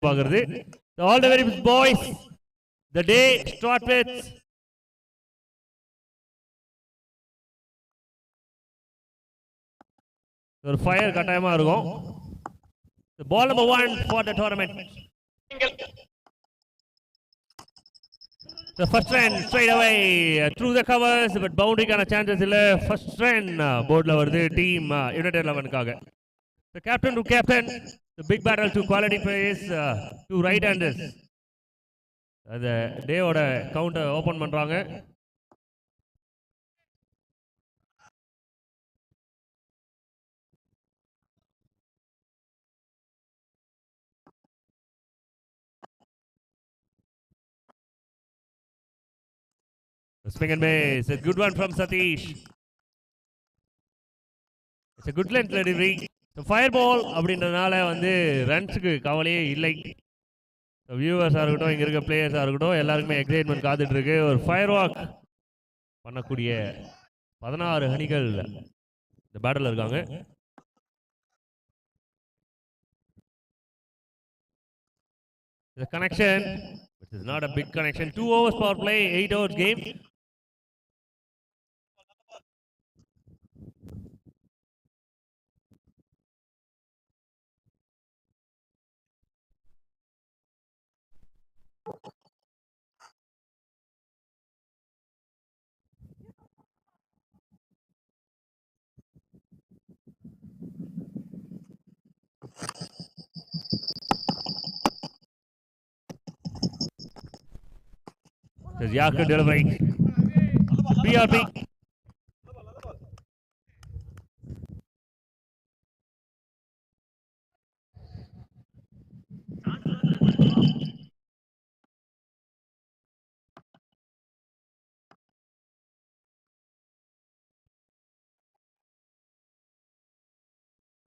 பாக்குறது. All the very best boys. The day start with ஒரு fire கட்டாயமா இருக்கும். The ball number 1 for the tournament. The first run straight away through the covers, but boundary kind of chances illa. First run board la varudhu team United 11 kaga. The captain to captain, the big battle to quality players, to right handers. The day oda count open பண்றாங்க. The swing and miss, a good one from Satish. It's a good length delivery. The fireball அப்படின்றனால வந்து ரன்ஸுக்கு கவலையே இல்லை. வியூவர்ஸாக இருக்கட்டும், இங்கே இருக்க பிளேயர்ஸாக இருக்கட்டும், எல்லாருக்குமே எக்ஸைட்மெண்ட் காத்துட்டு இருக்கு. ஒரு ஃபயர் வாக் பண்ணக்கூடிய 16 அணிகள் இந்த பேட்டில் இருக்காங்க. The connection, which is not a big connection. 2 overs power play, 8 overs game. There's Yaku delivering. BRP.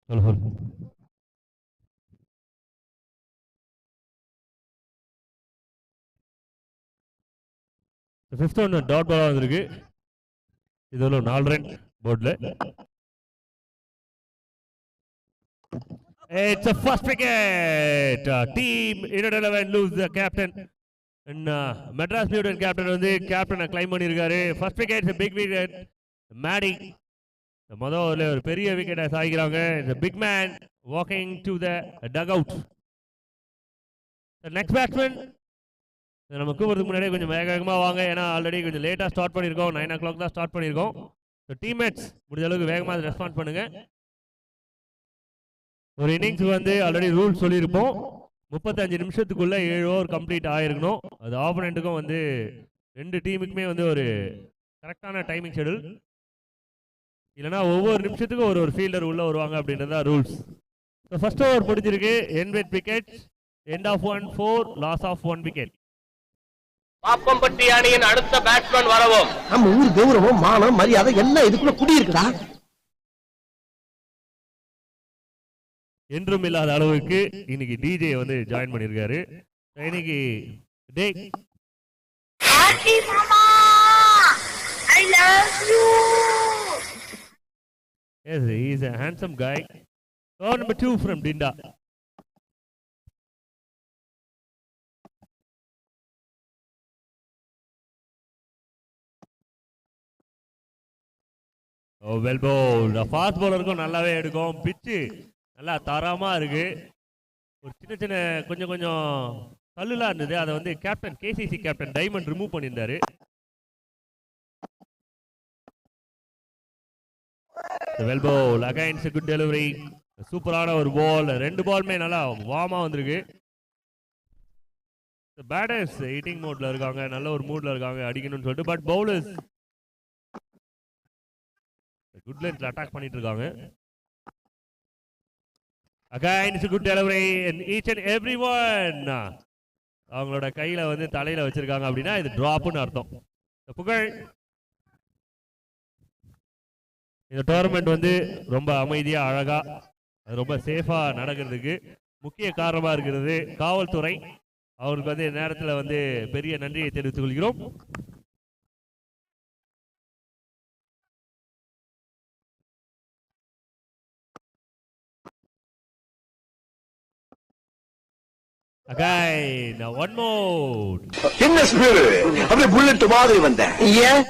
Hold. The fifth one dot ball வந்திருக்கு. இதுல 4 ரன் போர்ட்ல. It's a first wicket. Team United 11 lose the captain. And Madras Mutant captain வந்து captain climb பண்ணிருக்காரு. First wicket is a big wicket. Maddie முதல்ல ஒரு பெரிய விக்கெட்டை சாய்க்கிறாங்க. The big man walking to the dugout. The next batsman நம்ம கூப்பிடுறதுக்கு முன்னாடியே கொஞ்சம் வேகமாக வாங்க. ஏன்னா ஆல்ரெடி கொஞ்சம் லேட்டாக ஸ்டார்ட் பண்ணியிருக்கோம். 9 o'clock தான் ஸ்டார்ட் பண்ணியிருக்கோம். ஸோ டீம்மேட்ஸ் முடிஞ்ச அளவுக்கு வேகமாக ரெஸ்பாண்ட் பண்ணுங்க. ஒரு இன்னிங்ஸ் வந்து ஆல்ரெடி ரூல்ஸ் சொல்லியிருப்போம். 35 நிமிஷத்துக்குள்ள 7 ஓவர் கம்ப்ளீட் ஆயிருக்கணும். அது ஆப்போனண்ட்டுக்கும் வந்து 2 டீமுக்குமே வந்து ஒரு கரெக்டான டைமிங் ஷெடியூல். இல்லைனா ஒவ்வொரு நிமிஷத்துக்கும் ஒரு ஃபீல்டர் உள்ள வருவாங்க அப்படின்றது தான் ரூல்ஸ். ஸோ ஃபர்ஸ்ட் ஓவர் முடிஞ்சிருக்கு. End with wicket, end of 1 4, loss of 1 wicket. Pappampatti அணியின் அடுத்த பேட்ஸ்மேன் வரவும். நம்ம ஊர் கௌரவம், மானம், மரியாதை எல்லாம் இதுக்குள்ள குடி இருக்குடா. என்றும் இல்லாத அளவுக்கு இன்னைக்கு டிஜே வந்து ஜாயின் பண்ணிருக்காரு. இன்னைக்கு டே ஹாப்பி மாமா, I love you. Yes, he is a handsome guy. Score number 2 from Dinda. Oh, well bowled. Fast bowlerக்கும் நல்லாவே எடுக்கும். பிச்சு நல்லா தரமா இருக்கு. ஒரு சின்ன கொஞ்சம் கல்லுலாம் இருந்தது. அதை வந்து captain KCC captain diamond remove பண்ணியிருந்தாரு. Well bowled. Again it's a good delivery. சூப்பரான ஒரு பால். 2 பாலுமே நல்லா வார்மா வந்திருக்கு. பேட்டர்ஸ் ஹிட்டிங் மோட்ல இருக்காங்க. நல்ல ஒரு மூட்ல இருக்காங்க அடிக்கணும்னு சொல்லிட்டு. பட் பவுலர்ஸ் குட் லென்த்ல அட்டாக் பண்ணிட்டு இருக்காங்க. Again it's a good delivery and each and everyone அவங்களோட கையில வந்து தலையில வச்சிருக்காங்க அப்படின்னா இது டிராப்னு அர்த்தம். புகழ் இந்த டோர்னமெண்ட் வந்து ரொம்ப அமைதியா அழகா ரொம்ப சேஃபா நடக்கிறதுக்கு முக்கிய காரணமா இருக்கிறது காவல்துறை. அவருக்கு வந்து நேரத்தில் வந்து பெரிய நன்றியை தெரிவித்துக் கொள்கிறோம். Again, one more. என்ன ஸ்பீடு அப்படியே புல்லட் மாதிரி வந்த ஏன்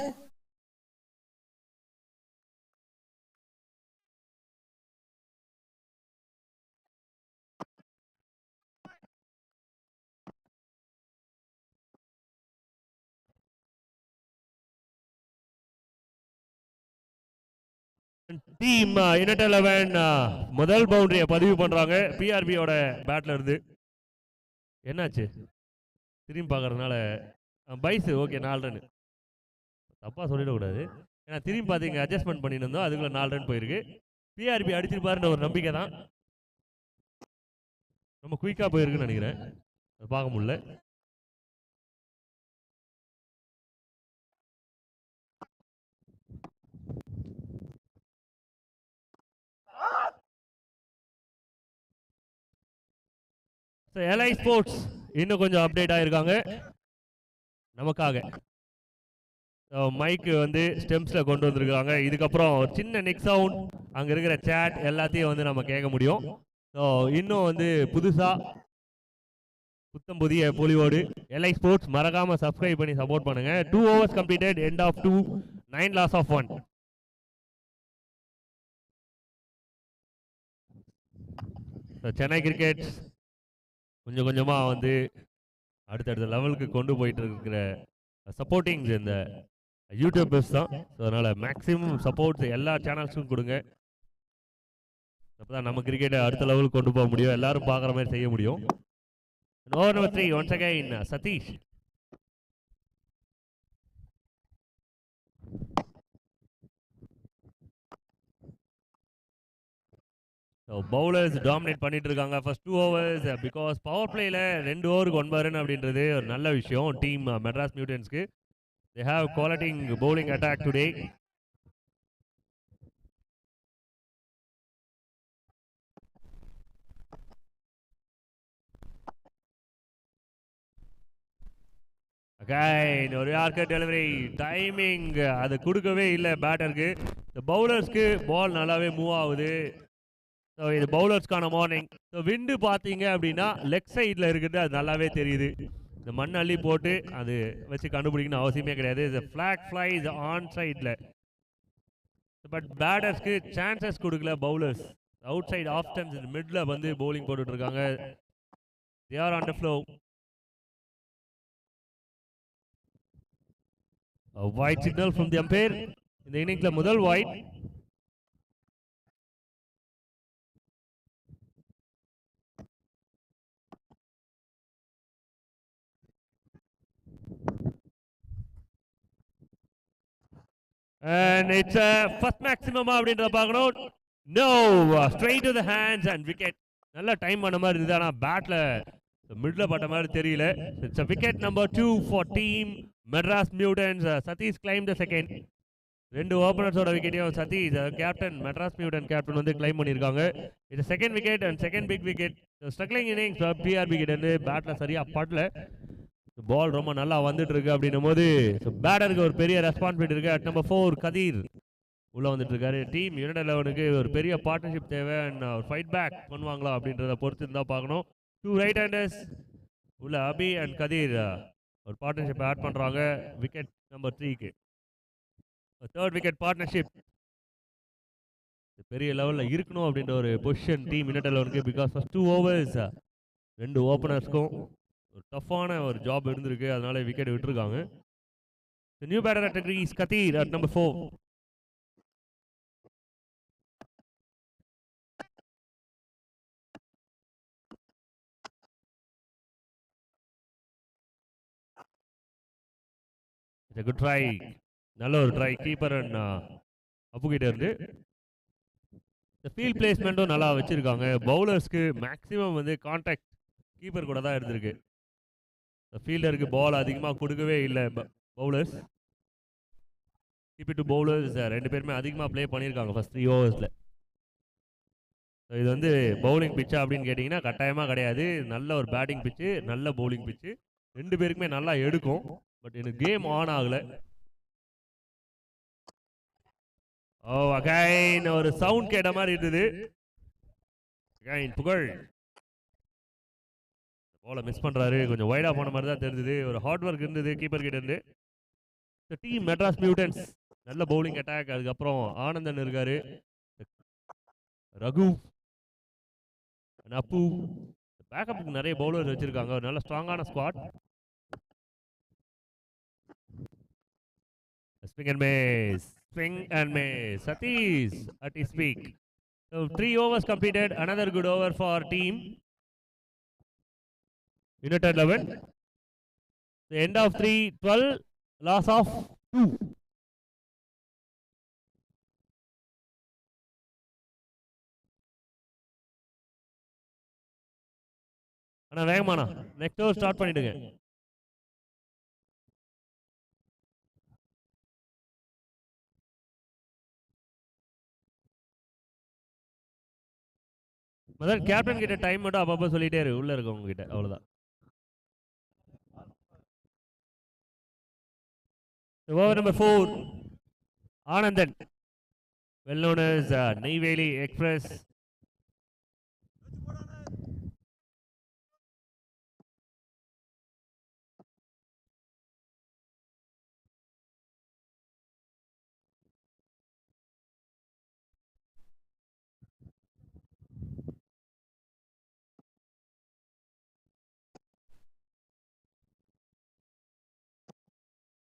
டீம் யுனைடெட் 11 முதல் பவுண்டரியை பதிவு பண்றாங்க பிஆர்பியோட பேட்ல இருந்து. என்னாச்சு திரும்பி பார்க்கறதுனால பைஸ் ஓகே 4 ரன் தப்பா சொல்லிடக்கூடாது. ஏன்னா திரும்பி பார்த்தீங்க அட்ஜஸ்ட்மெண்ட் பண்ணிட்டு இருந்தோம், அதுக்குள்ள 4 ரன் போயிருக்கு. பிஆர்பி அடிச்சிருப்பாருன்ற ஒரு நம்பிக்கை தான். ரொம்ப குயிக்கா போயிருக்குன்னு நினைக்கிறேன், அதை பார்க்க முடியல. எல்ஐ ஸ்போர்ட்ஸ் இன்னும் கொஞ்சம் அப்டேட் ஆயிருக்காங்க நமக்காக. மைக்கு வந்து ஸ்டெம்ஸில் கொண்டு வந்திருக்காங்க. இதுக்கப்புறம் ஒரு சின்ன நெக் சவுண்ட், அங்கே இருக்கிற சேட் எல்லாத்தையும் வந்து நம்ம கேட்க முடியும். ஸோ இன்னும் வந்து புதுசாக புத்தம் புதிய பொலிவோடு எல்ஐ ஸ்போர்ட்ஸ் மறக்காம சப்ஸ்கிரைப் பண்ணி சப்போர்ட் பண்ணுங்க. 2 overs completed, end of 2, 9 loss of 1. Chennai cricket கொஞ்சம் கொஞ்சமாக வந்து அடுத்தடுத்த லெவலுக்கு கொண்டு போயிட்டு இருக்கிற சப்போர்ட்டிங்ஸ் இந்த யூடியூபர்ஸ் தான். ஸோ அதனால் மேக்ஸிமம் சப்போர்ட்ஸ் எல்லா சேனல்ஸும் கொடுங்க. அப்போ தான் நம்ம கிரிக்கெட்டை அடுத்த லெவலுக்கு கொண்டு போக முடியும், எல்லாரும் பார்க்குற மாதிரி செய்ய முடியும். Over number 3 once again Satish. Bowlers dominate பண்ணிட்டு இருக்காங்க ஃபர்ஸ்ட் 2 overs பிகாஸ் பவர் பிளேல 2 ஓவருக்கு 9 ரன் அப்படின்றது ஒரு நல்ல விஷயம் டீம் மெட்ராஸ் மியூட்டன்ஸ்க்கு. They have quality bowling attack today. Again ஒரு யார்க்கர் டெலிவரி டைமிங் அது கொடுக்கவே இல்லை பேட்டருக்கு. இந்த பவுலர்ஸ்க்கு பால் நல்லாவே மூவ் ஆகுது. ஸோ இது பவுலர்ஸ்க்கான மார்னிங். ஸோ விண்டு பார்த்தீங்க அப்படின்னா லெக் சைடில் இருக்குது, அது நல்லாவே தெரியுது. இந்த மண் அள்ளி போட்டு அது வச்சு கண்டுபிடிக்கணும் அவசியமே கிடையாது. இந்த ஃப்ளாக் ஃப்ளைஸ் ஆன் சைடில். பட் பேட்டர்ஸ்க்கு சான்சஸ் கொடுக்கல bowlers. Outside off stumps middle வந்து பவுலிங் போட்டுட்டு இருக்காங்க. They are on the flow. Wide signal from the umpire. இந்த இன்னிங்ஸ்ல முதல் white. And it's first maximum அப்படின்றத பார்க்கணும். No, straight to the hands and wicket. நல்ல டைம் பண்ண மாதிரி இருந்தது, ஆனால் பேட்ல மிடில் பட்ட மாதிரி தெரியல. It's a wicket number 2 for team Madras Mutants. Satish claimed the second. 2 ஓபனர்ஸோட விக்கெட்டையும் Satish captain Madras Mutant captain வந்து கிளைம் பண்ணியிருக்காங்க. இது second wicket and second big wicket. Struggling innings PRP கிட்ட இருந்து பேட்ல சரியா படல. பால் ரொம்ப நல்லா வந்துட்டு இருக்கு அப்படின்னும் போது பேட்டருக்கு ஒரு பெரிய ரெஸ்பான்சிபிலிட்டி இருக்கு. அட் நம்பர் 4 கதீர் உள்ள வந்துட்டு இருக்காரு. டீம் யுனைடெட் 11க்கு ஒரு பெரிய பார்ட்னர்ஷிப் தேவை அண்ட் ஒரு ஃபைட் பேக் பண்ணுவாங்களா அப்படின்றத பொறுத்து இருந்தா பார்க்கணும். 2 ரைட் ஹேண்டர்ஸ் உள்ள அபி அண்ட் கதீர் ஒரு பார்ட்னர்ஷிப் ஆட் பண்றாங்க விக்கெட் நம்பர் 3க்கு. தேர்ட் விக்கெட் பார்ட்னர்ஷிப் பெரிய லெவலில் இருக்கணும் அப்படின்ற ஒரு பொசிஷன் டீம் யுனைடெட் 11க்கு. பிகாஸ் ஃபர்ஸ்ட் 2 overs 2 ஓப்பனர்ஸ்க்கும் ஒரு டஃப்பான ஒரு ஜாப் இருந்திருக்கு, அதனால விக்கெட் விட்டுருக்காங்க. New batter at crease Kathir at number 4. It's a good try. நல்ல ஒரு ட்ரை கீப்பர் அண்ட் அப்பு கிட்ட இருந்து. இந்த ஃபீல்ட் பிளேஸ்மெண்ட்டும் நல்லா வச்சிருக்காங்க. பவுலர்ஸ்க்கு மேக்ஸிமம் வந்து கான்டாக்ட் கீப்பர் கூட தான் இருந்திருக்கு. ஃபீல்டருக்கு பால் அதிகமாக கொடுக்கவே இல்லை பவுலர்ஸ். கீப்பர் டு பவுலர்ஸ் 2 பேருமே அதிகமாக ப்ளே பண்ணியிருக்காங்க ஃபர்ஸ்ட் 3 ஓவர்ஸில். இது வந்து பவுலிங் பிச்சா அப்படின்னு கேட்டிங்கன்னா கட்டாயமாக கிடையாது. நல்ல ஒரு பேட்டிங் பிச்சு, நல்ல பவுலிங் பிச்சு, 2 பேருக்குமே நல்லா எடுக்கும். பட் எனக்கு கேம் ஆன் ஆகலை. ஓ அகைன் ஒரு சவுண்ட் கேட்ட மாதிரி இருந்தது. அகைன் புகழ் பாலை மிஸ் பண்றாரு. கொஞ்சம் வைடா போன மாதிரி தான் தெரிஞ்சது. ஒரு ஹார்ட் ஒர்க் இருந்தது கீப்பர் கிட்ட இருந்து. டீம் மெட்ராஸ் மியூட்டன்ஸ் நல்ல பவுலிங் அட்டாக். அதுக்கப்புறம் ஆனந்தன் இருக்காரு, ரகு, அப்பு. பேக்கப்புக்கு நிறைய பவுலர்ஸ் வச்சிருக்காங்க. ஒரு நல்ல ஸ்ட்ராங்கான squad. Swing and miss. Swing and miss. Satish at his peak. So 3 overs completed. Another good over for team United 11. The end of 3, 12. Loss of 2. அண்ணா வேகமாண்ணா, நெக்ஸ்ட் ஓவர் ஸ்டார்ட் பண்ணிடுங்க. முதல்ல கேப்டன் கிட்ட டைம் மட்டும் அப்பப்போ சொல்லிட்டே இரு, உள்ள இருக்கவங்க கிட்ட. அவ்வளவுதான். Over number 4, Anandan, well known as Neyveli express.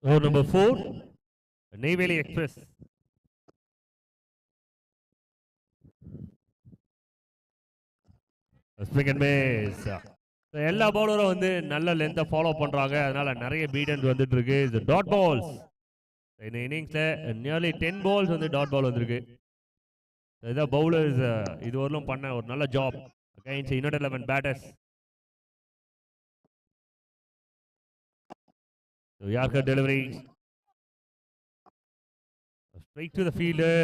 Over number 4, Neyveli express. Swing and miss. எல்லா பவுலரும் வந்து நல்ல லென்த்தை ஃபாலோ பண்றாங்க. அதனால நிறைய பீடன்ஸ் வந்துட்டு இருக்கு. இது டாட் பால்ஸ். இந்த இன்னிங்ஸ்ல நியர்லி 10 பால்ஸ் வந்து டாட் பால் வந்திருக்கு. இதான் பவுலர்ஸ் இதுவரையிலும் பண்ண ஒரு நல்ல job against United 11 batters. Yorker delivery straight to the fielder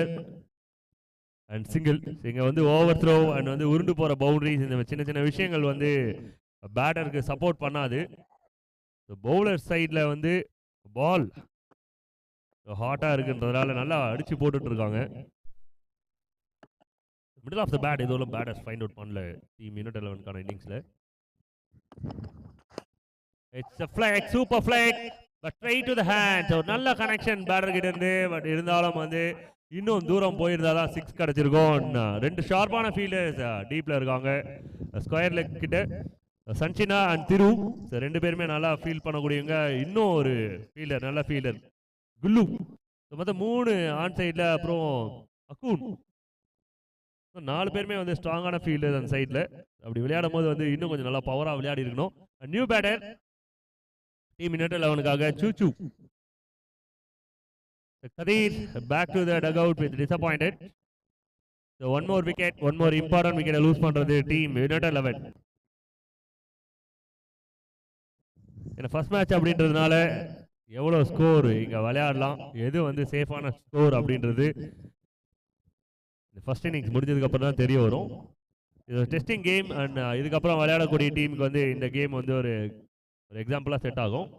and single. இங்க வந்து ஓவர் த்ரோ அண்ட் வந்து உருண்டு போற பவுண்டரிஸ், இந்த சின்ன சின்ன விஷயங்கள் வந்து பேட்டருக்கு சப்போர்ட் பண்ணாது. பவுலர் சைடில் வந்து பால் ஹாட்டாக இருக்குன்றதுனால நல்லா அடிச்சு போட்டுட்டு இருக்காங்க. மிடில் ஆஃப் த பேட் இதுவரை பேட்டர்ஸ் ஃபைண்ட் அவுட் பண்ணல டீம் யுனைடெட் 11 இன்னிங்ஸில். It's a flag, super flag, but straight to the hands. ஒரு நல்ல கனெக்ஷன் பேட்டர் கிட்ட இருந்து. பட் இருந்தாலும் வந்து இன்னும் தூரம் போயிருந்தா தான் 6 கிடைச்சிருக்கும். 2 ஷார்ப்பான ஃபீல்டர்ஸ் டீப்ல இருக்காங்க ஸ்கொயர் லெக் கிட்ட. சஞ்சினா அண்ட் திரு 2 பேருமே நல்லா ஃபீல் பண்ணக்கூடியவங்க. இன்னும் ஒரு ஃபீல்டர், நல்ல ஃபீல்டர் குல்லு. மொத்தம் 3 ஆன் சைடில். அப்புறம் அக்கூன். 4 பேருமே வந்து ஸ்ட்ராங்கான ஃபீல்டர் அந்த சைடில். அப்படி விளையாடும் போது வந்து இன்னும் கொஞ்சம் நல்லா பவராக விளையாடி இருக்கணும். நியூ பேட்டர் டீம் யுனைடெட் 11க்காக சூச்சு. Kadir back to the dugout with disappointed. So one more wicket, one more important wicket lose பண்றது டீம் யுனைடெட் 11. ஏன்னா ஃபர்ஸ்ட் மேட்ச் அப்படின்றதுனால எவ்வளோ ஸ்கோர் இங்கே விளையாடலாம், எது வந்து சேஃபான ஸ்கோர் அப்படின்றது ஃபர்ஸ்ட் இன்னிங்ஸ் முடிஞ்சதுக்கப்புறம் தான் தெரிய வரும். இது ஒரு டெஸ்டிங் கேம் அண்ட் இதுக்கப்புறம் விளையாடக்கூடிய டீமுக்கு வந்து இந்த கேம் வந்து ஒரு எக்ஸாம்பிளாக செட் ஆகும்.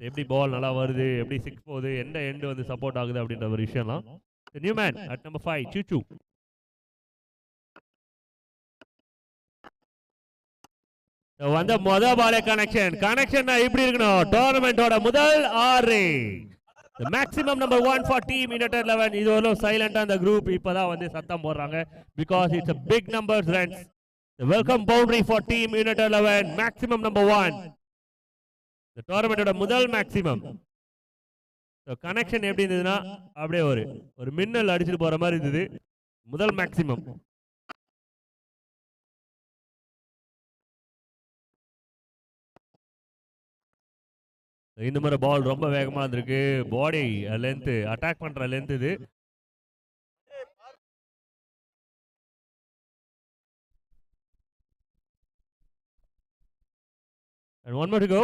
எப்படி பால் நல்லா வருது, எப்படி 6 போகுது, எந்த எண்டு வந்து சப்போர்ட் ஆகுது அப்படின்ற ஒரு விஷயம்லாம். New man at number 5 சூச்சு. வந்த முதல் பாலே கனெக்ஷன் எப்படி இருக்கணும்? டோர்னமெண்டோட முதல் 6. Maximum number 1 for team United 11. இது ஒரு சைலண்டா அந்த குரூப் இப்பதான் வந்து சத்தம் போடுறாங்க. Because it's a big numbers runs. The welcome boundary for team United 11. Maximum number 1. The tournament முதல் மேக்ஸிமம். கனெக்ஷன் எப்படி இருந்ததுன்னா அப்படியே ஒரு மின்னல் அடிச்சுட்டு போற மாதிரி இருந்தது. முதல் மேக்ஸிமம். இந்த மாதிரி பால் ரொம்ப வேகமா இருந்திருக்கு. பாடி லென்த், அட்டாக் பண்ற லென்த் இது. And one more to go.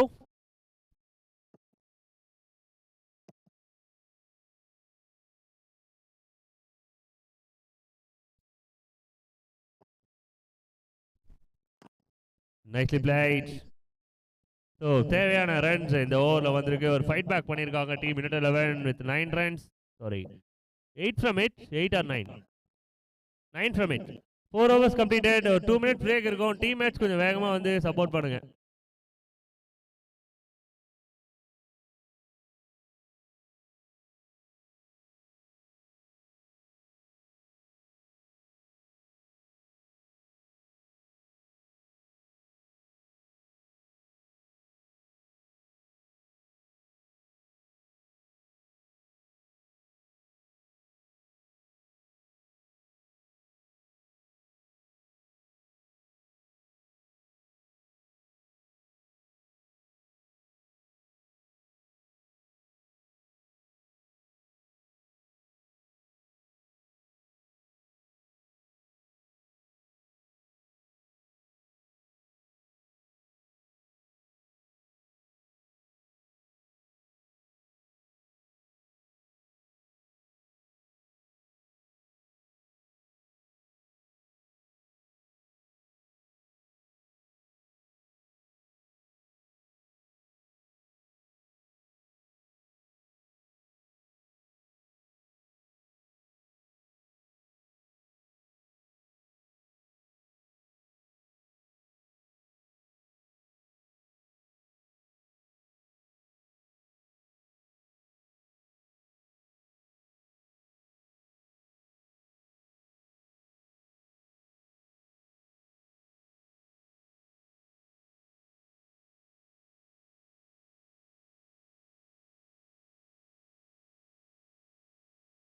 Nicely played. So தேவையான ரன்ஸ் இந்த ஓவரில் வந்திருக்கு. ஒரு ஃபைட் பேக் பண்ணியிருக்காங்க team United 11 with 9 runs. Sorry, 8 from it, 8 or 9? 9 from it. 4 overs completed. 2 minutes break இருக்கும். டீம்மேட்ஸ் கொஞ்சம் வேகமா வந்து சப்போர்ட் பண்ணுங்க.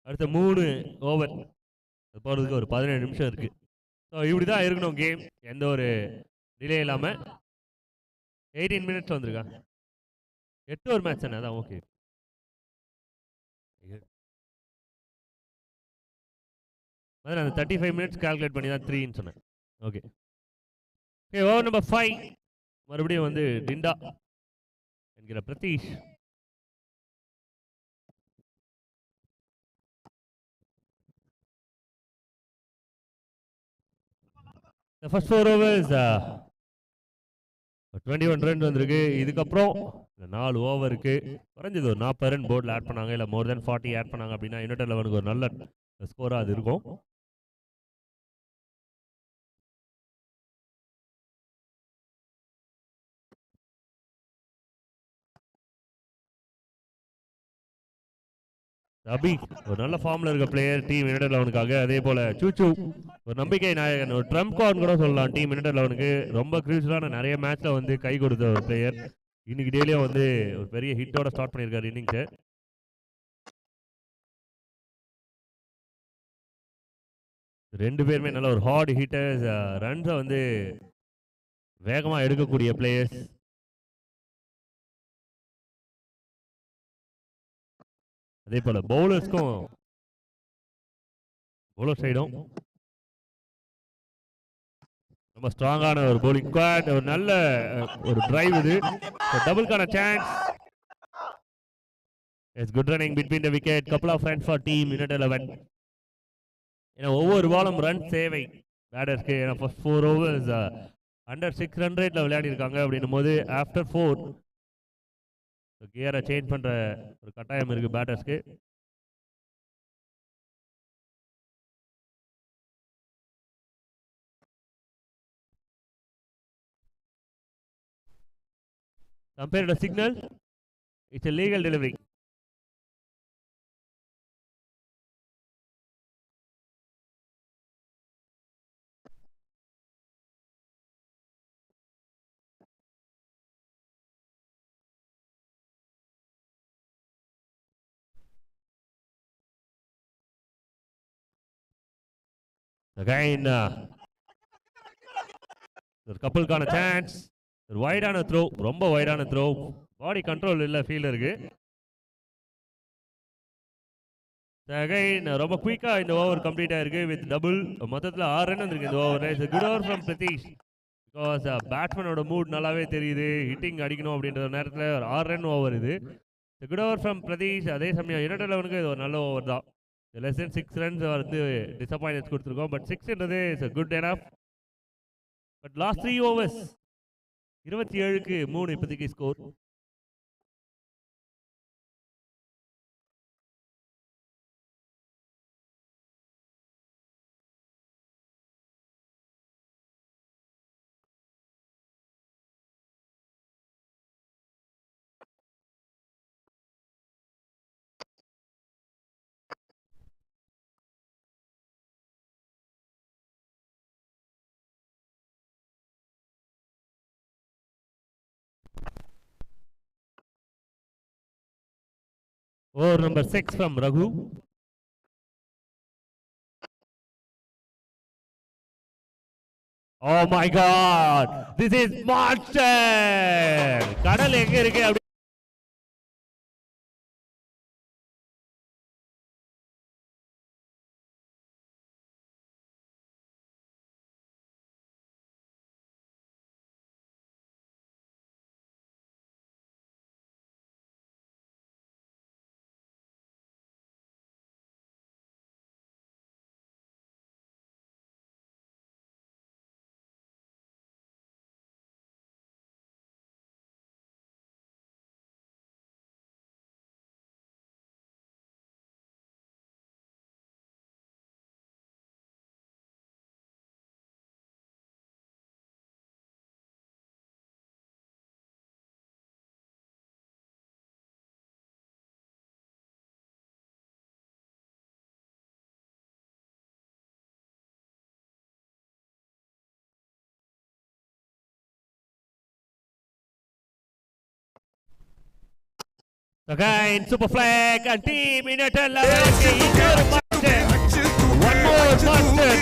அடுத்த 3 ஓவர் போகிறதுக்கு ஒரு 17 நிமிஷம் இருக்கு. ஸோ இப்படி தான் இருக்கணும் கேம், எந்த ஒரு டிலே இல்லாமல். 18 மினிட்ஸ் வந்திருக்கா, 8 ஓவர் மேட்ச் தானே, அதான் ஓகே. அதான் அந்த 35 மினிட்ஸ் கால்குலேட் பண்ணி தான் 3ன்னு சொன்னேன். Okay okay. ஓவர் நம்பர் 5 மறுபடியும் வந்து டிண்டா என்கிற Pratheesh. The first 4 overs 21 run வந்திருக்கு. இதுக்கப்புறம் 4 ஓவருக்கு குறைஞ்சது ஒரு 40 ரன் போர்டில் ஆட் பண்ணாங்க, இல்லை மோர் தென் 40 ஆட் பண்ணாங்க அப்படின்னா யுனைடெட் 11க்கு ஒரு நல்ல ஸ்கோராக அது இருக்கும். அபி ஒரு நல்ல ஃபார்ம்ல இருக்க பிளேயர் டீம் யுனைடெட் 11க்காக. அதே போல சூச்சு ஒரு நம்பிக்கை நாயகன், ஒரு ட்ரம்ப் கார்டு கூட சொல்லலாம் டீம் யுனைடெட் 11க்கு. ரொம்ப கிரூஷியலான நிறைய மேட்ச்ல வந்து கை கொடுத்த ஒரு பிளேயர். இன்னைக்கு டெய்லியும் வந்து ஒரு பெரிய ஹிட்டோட ஸ்டார்ட் பண்ணியிருக்காரு இன்னிங்ஸை. ரெண்டு பேருமே நல்ல ஒரு ஹார்ட் ஹிட்டர்ஸ், ரன்ஸை வந்து வேகமாக எடுக்கக்கூடிய பிளேயர்ஸ். அதே போல பவுலர்ஸ்க்கும் பவுலர் சைடும் ரொம்ப ஸ்ட்ராங்கான ஒரு bowling ஸ்குவாட். ஒரு நல்ல ஒரு டிரைவ் இது. டபுள்கான chance. It's good running between the wicket. Couple of runs for team United 11. ஏன்னா ஒவ்வொரு பாலும் ரன் தேவை பேட்டர்ஸ்க்கு. ஏன்னா ஃபர்ஸ்ட் 4 overs அண்டர் 6 ரன் ரேட்டில் விளையாடி இருக்காங்க. அப்படின்னும் போது ஆஃப்டர் 4 கியரை சேஞ்ச் பண்ணுற ஒரு கட்டாயம் இருக்குது பேட்டர்ஸ்க்கு. Compared to the signal, it's a legal delivery. Again, ஒரு கப்பலுக்கான சான்ஸ். ஒரு வைடான த்ரோ, ரொம்ப வைடான த்ரோ. பாடி கண்ட்ரோல் இல்லை ஃபீல்டருக்கு. அகைன் ரொம்ப குயிக்காக இந்த ஓவர் கம்ப்ளீட் ஆயிருக்கு வித் டபுள். மொத்தத்தில் 6 ரன் வந்திருக்கு இந்த over. It's good over from Pradeesh. Because பேட்ஸ்மேனோட மூட் நல்லாவே தெரியுது, ஹிட்டிங் அடிக்கணும் அப்படின்ற நேரத்தில் ஒரு 6 ரன் ஓவர் இது. Good over from Pradeesh. அதே சமயம் யுனைடெட் 11க்கு இது ஒரு நல்ல ஓவர் தான். லெஸ் தென் 6 ரன்ஸ் வந்து டிசப்பாயின்மெண்ட்ஸ் கொடுத்துருக்கோம். பட் 6ன்றது it's good enough. But last 3 overs 27க்கு 3 இப்போதைக்கு ஸ்கோர். Over number 6 from Raghu. Oh my God! This is monster! கடல் எங்க இருக்கு அப்படி again super flag and team in a 11 one more monster.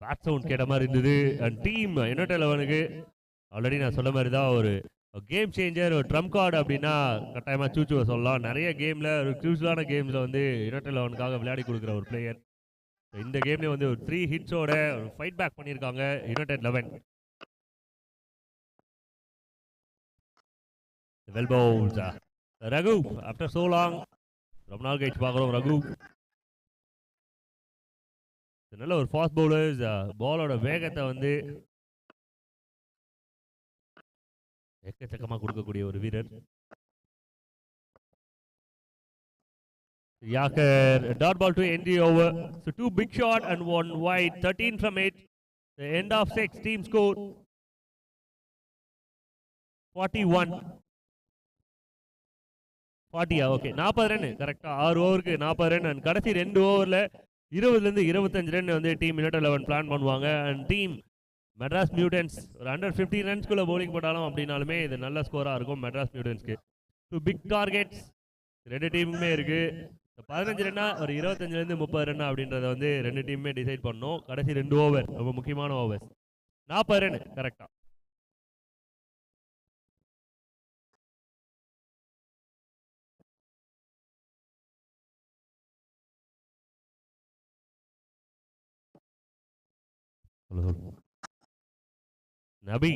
Bat sound கேட்ட மாதிரி இருந்தது அண்ட் டீம் யுனைடெட் 11க்கு ஆல்ரெடி நான் சொன்ன மாதிரி தான் ஒரு கேம் சேஞ்சர் ஒரு ட்ரம் கார்டு அப்படின்னா கட்டாயமாக சூச்சுவை சொல்லலாம். நிறைய கேமில் ஒரு க்ரூஷியலான கேம்ஸில் வந்து யுனைடெட் 11க்காக விளையாடி கொடுக்குற ஒரு பிளேயர். இந்த கேம்லேயே வந்து ஒரு 3 ஹிட்ஸோட ஒரு ஃபைட் பேக் பண்ணியிருக்காங்க united 11. Well bowls Raghu after so long ரொம்ப நாள் கழிச்சு பார்க்குறோம் ரகு. நல்ல ஒரு ஃபாஸ்ட் பவுலர்ஸ் பாலோட வேகத்தை வந்து எக்கச்சக்கமாக கொடுக்கக்கூடிய ஒரு வீரர். Yaker dot ball to end the over. So 2 big shot and 1 wide. 13 from 8. The end of 6 team score 41. 40 okay 40 run கரெக்டாக 6 ஓவருக்கு 40 ரன் அண்ட் கடைசி 2 ஓவரில் 20லேருந்து 25 ரன் வந்து டீம் யுனைடெட் 11 பிளான் பண்ணுவாங்க. அண்ட் டீம் மெட்ராஸ் மியூட்டன்ஸ் ஒரு 150 ரன்ஸ்குள்ளே பவுலிங் போட்டாலும் அப்படின்னாலுமே இது நல்ல ஸ்கோராக இருக்கும் மெட்ராஸ் மியூட்டன்ஸ்க்கு. 2 பிக் டார்கெட்ஸ் ரெண்டு டீமுமே இருக்குது. 15 ரன்னா ஒரு 25லேருந்து 30 ரன்னா அப்படின்றத வந்து ரெண்டு டீமுமே டிசைட் பண்ணோம். கடைசி 2 ஓவர் ரொம்ப முக்கியமான ஓவர்ஸ். 40 ரன் கரெக்டாக. நபி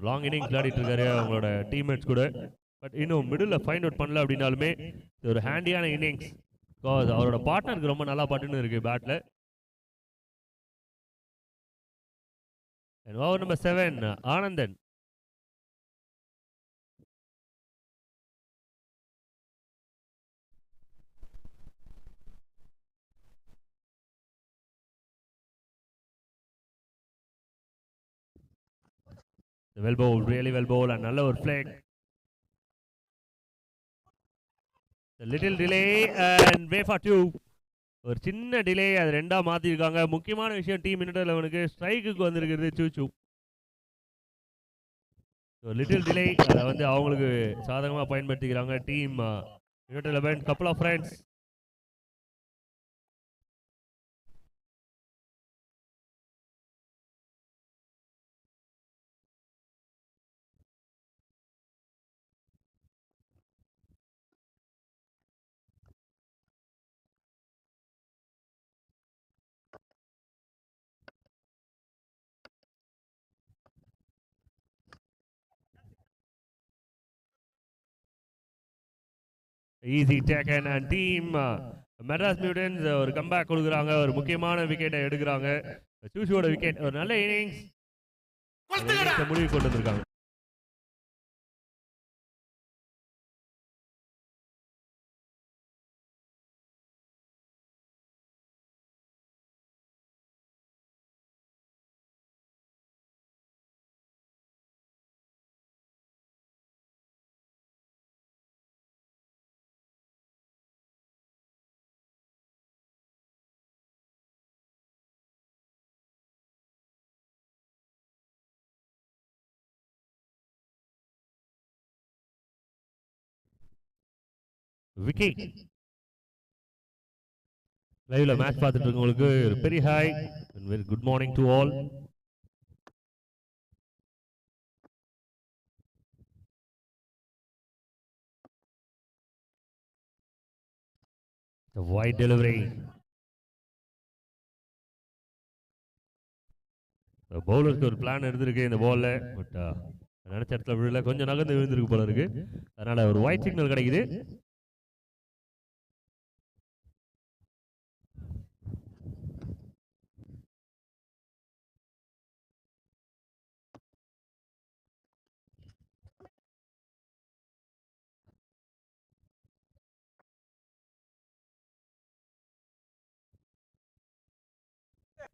லாங் இன்னிங்ஸ் விளையாடிட்டு இருக்காரு அவங்களோட டீம்மேட்ஸ் கூட. பட் இன்னும் மிடில் ஃபைண்ட் அவுட் பண்ணல அப்படின்னாலுமே இது ஒரு ஹேண்டியான இன்னிங்ஸ். பிகாஸ் அவரோட பார்ட்னருக்கு ரொம்ப நல்லா பட்டுன்னு இருக்கு battle. Over number 7 Anandan. Well bowled, really well bowled and நல்ல ஒரு flag. A little delay and way for 2. ஒரு சின்ன டிலே அது ரெண்டா மாத்திருக்காங்க. முக்கியமான விஷயம் டீம் யுனைடெட் 11க்கு ஸ்ட்ரைக்குக்கு வந்திருக்கிறது சூச்சு. லிட்டில் டிலே அதை வந்து அவங்களுக்கு சாதகமாக பயன்படுத்திக்கிறாங்க team United 11. Couple of runs. Easy taken and team Madras Mutants ஒரு கம்பேக் கொடுக்குறாங்க, ஒரு முக்கியமான விக்கெட்டை எடுக்கிறாங்க. சூஷியோட விக்கெட், ஒரு நல்ல இன்னிங்ஸ் முடிவு கொண்டு வந்திருக்காங்க. விக்கி லைவ்ல மேட்ச் பார்த்துட்டு இருக்கவங்களுக்கு ஒரு பெரிய hi and very good morning to all. The wide delivery. பவுலருக்கு ஒரு பிளான் எடுத்திருக்கு இந்த பால்ல, பட் நினைச்ச இடத்துல விழல, கொஞ்சம் நகர்ந்து விழுந்திருக்கு போல இருக்கு. அதனால ஒரு ஒயிட் சிக்னல் கிடைக்குது.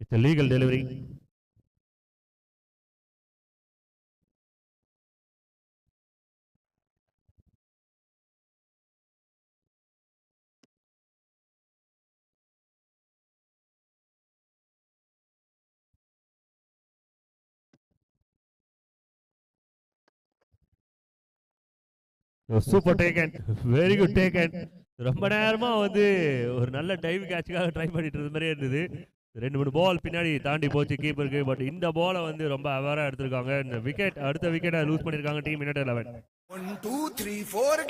It's a legal delivery. Super taken, very good taken. ரொம்ப நேரமா வந்து ஒரு நல்ல டைவ் கேட்சுக்காக ட்ரை பண்ணிட்டு இருந்த மாதிரியே இருந்தது. 2-3 பால் பின்னாடி தாண்டி போச்சு கீப்பருக்கு. பட் இந்த பாலை வந்து ரொம்ப அவேரா எடுத்திருக்காங்க. இந்த விக்கெட், அடுத்த விக்கெட்டை லூஸ் பண்ணிருக்காங்க டீம் யுனைடெட் 11. 1 2 3 4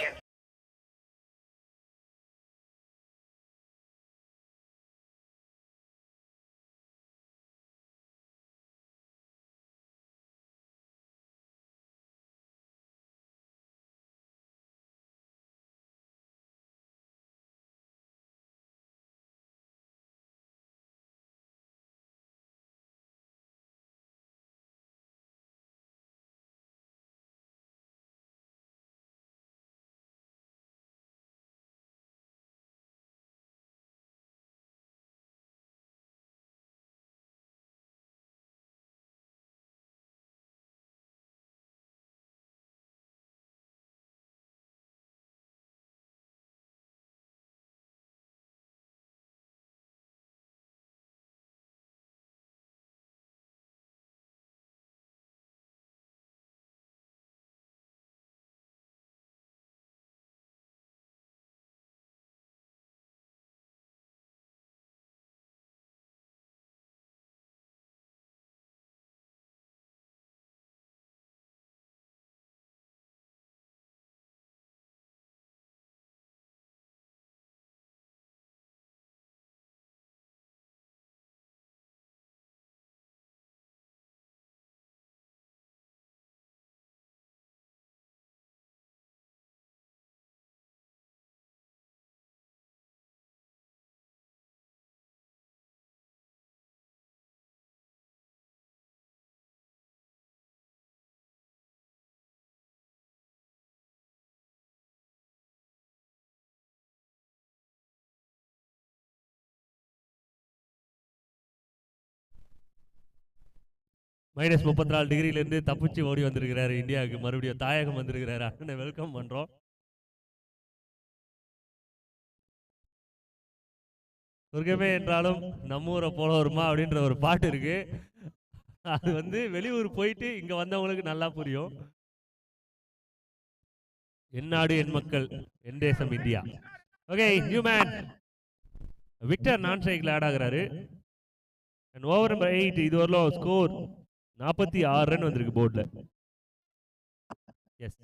-34 டிகிரில இருந்து தப்பிச்சு ஓடி வந்திருக்கிறாரு இந்தியாவுக்கு, மறுபடியும் தாயகம் வந்திருக்கிறாரு. அண்ணனை வெல்கம் பண்றோம். சொர்க்கமே என்றாலும் நம்ம ஊரை போல வருமா அப்படின்ற ஒரு பாட்டு இருக்கு. அது வந்து வெளியூர் போயிட்டு இங்க வந்தவங்களுக்கு நல்லா புரியும். என் நாடு என் மக்கள் என் தேசம் India. Okay, new man Victor நான் ஸ்ட்ரைக்ல ஆட் ஆகுறாரு. அண்ட் ஓவர் நம்பர் 8 இதுவரையிலும் ஸ்கோர் 46 ரன் வந்திருக்கு போர்ட்ல. எஸ்,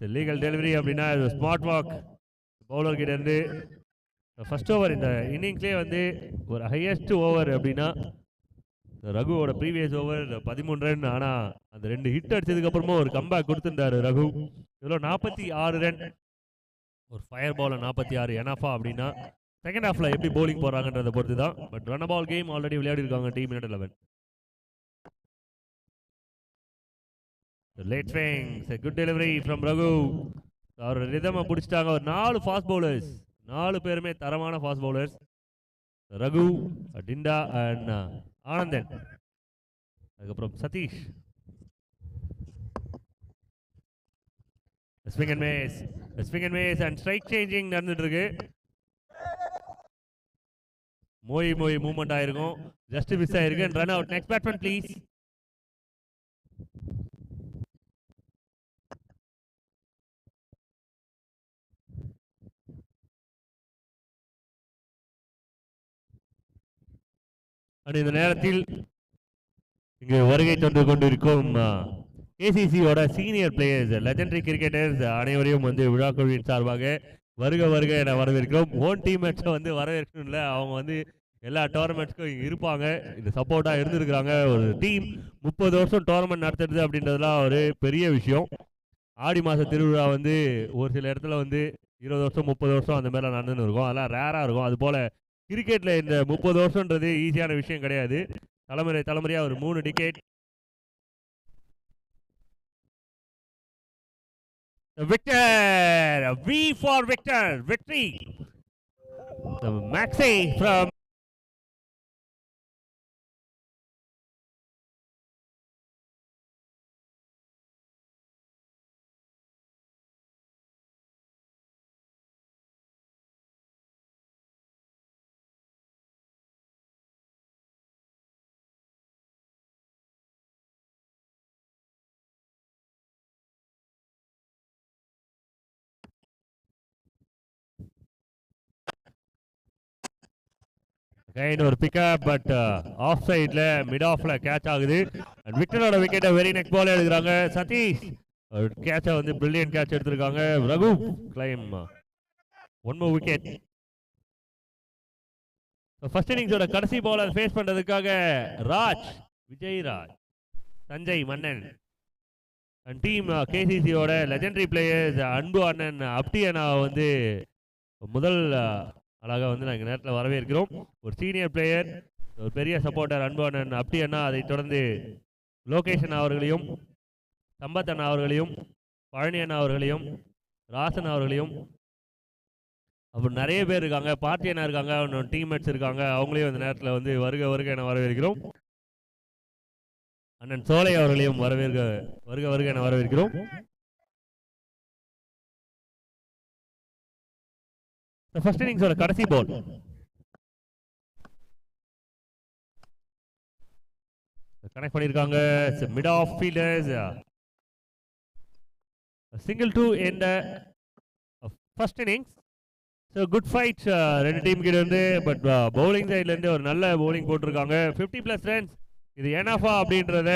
லீகல் டெலிவரி அப்படின்னா ஸ்மார்ட் வாக் பவுலர் கிட்ட இருந்து. ஃபர்ஸ்ட் ஓவர் இந்த இன்னிங்ஸ்லேயே வந்து ஒரு ஹையஸ்ட் ஓவர் அப்படின்னா ரகுவோட ப்ரீவியஸ் ஓவர் 13 ரன். ஆனால் அந்த 2 ஹிட் அடிச்சதுக்கு அப்புறமா ஒரு கம்பேக் கொடுத்துருந்தாரு ரகு. இதில் 46 ரன். ஒரு ஃபயர் பால் 46 எனாஃபா அப்படின்னா செகண்ட் ஹாஃப்ல எப்படி bowling போறாங்கன்றத பொறுத்து தான். But run ball game already விளையாடி இருக்காங்க team United 11. Late swings, good delivery from Raghu. அவர் ரிதமை பிடிச்சிட்டாங்க. ஒரு 4 ஃபாஸ்ட் பவுலர்ஸ், 4 பேருமே தரமான fast bowlers. Raghu, Dinda and Anandan, அதுக்கப்புறம் Satish. Swing and miss and strike changing நடந்துட்டு இருக்கு. மோய் மூவ்மெண்ட் ஆயிருக்கும், ஜஸ்ட் மிஸ் ஆயிருக்கு. Run out. Next batsman please. இந்த நேரத்தில் இங்கு வருகை தந்து கொண்டிருக்கும் ஏசிசியோட சீனியர் பிளேயர்ஸ், லெஜெண்டரி கிரிக்கெட்டர்ஸ் அனைவரையும் வந்து விழா குழுவின் சார்பாக வருக என வரவேற்கிறோம். ஓன் டீம்மேட்ஸை வந்து வரவேற்கணும் இல்லை, அவங்க வந்து எல்லா டோர்னமெண்ட்ஸ்க்கும் இங்கே இருப்பாங்க, இந்த சப்போர்ட்டாக இருந்திருக்கிறாங்க. ஒரு டீம் 30 வருஷம் டோர்னமெண்ட் நடத்துறது அப்படின்றதுலாம் ஒரு பெரிய விஷயம். ஆடி மாத திருவிழா வந்து ஒரு சில இடத்துல வந்து 20 வருஷம் 30 வருஷம் அந்த மாதிரிலாம் நடந்துன்னு இருக்கும், அதெல்லாம் ரேராக இருக்கும். அதுபோல் கிரிக்கெட்டில் இந்த 30 வருஷன்றது ஈஸியான விஷயம் கிடையாது. தலைமுறையாக ஒரு 3 decade. Victor, V for Victor, victory. The Maxey from ஒரு பிக்கப், பட் ஆஃப் சைட்ல மிட் ஆஃப்ல கேட்ச் ஆகுது. அண்ட் விக்டரோட விக்கெட்டை வெரி நெக்ஸ்ட் பால் எடுக்கிறாங்க சதீஷ். கேட்சை வந்து பிரில்லியன்ட் கேட்ச் எடுத்திருக்காங்க. Raghu claim 1 more wicket. First இன்னிங்ஸோட கடைசி பாலர் ஃபேஸ் பண்றதுக்காக விஜயராஜ், சஞ்சய் மன்னன் அண்ட் டீம் கேசிசியோட லெஜெண்டரி பிளேயர்ஸ் அன்பு அண்ணன் அப்டி அண்ணா வந்து முதல் அழகாக வந்து நாங்கள் நேரத்தில் வரவேற்கிறோம். ஒரு சீனியர் பிளேயர், ஒரு பெரிய சப்போர்ட்டர் அன்பு அண்ணன் அப்டி அண்ணா. அதைத் தொடர்ந்து லோகேஷ் அண்ணா அவர்களையும், சம்பத் அண்ணா அவர்களையும், பழனி அண்ணா அவர்களையும், ராசன் அவர்களையும், அப்புறம் நிறைய பேர் இருக்காங்க, பார்ட்டி அண்ணா இருக்காங்க, டீம்மேட்ஸ் இருக்காங்க, அவங்களையும் இந்த நேரத்தில் வந்து வருக என வரவேற்கிறோம். அண்ணன் சோலை அவர்களையும் வருக என வரவேற்கிறோம். ஃபர்ஸ்ட் இன்னிங்ஸோட கடைசி பால் கனெக்ட் பண்ணிருக்காங்க. Mid off fielders, single 2 in the first innings. So good fight ரெண்டு டீம் கிட்ட இருந்து. பட் பவுலிங் சைட்ல இருந்து ஒரு நல்ல பவுலிங் போட்டிருக்காங்க. 50+ ரன்ஸ். இது எனாஃபா அப்படின்றத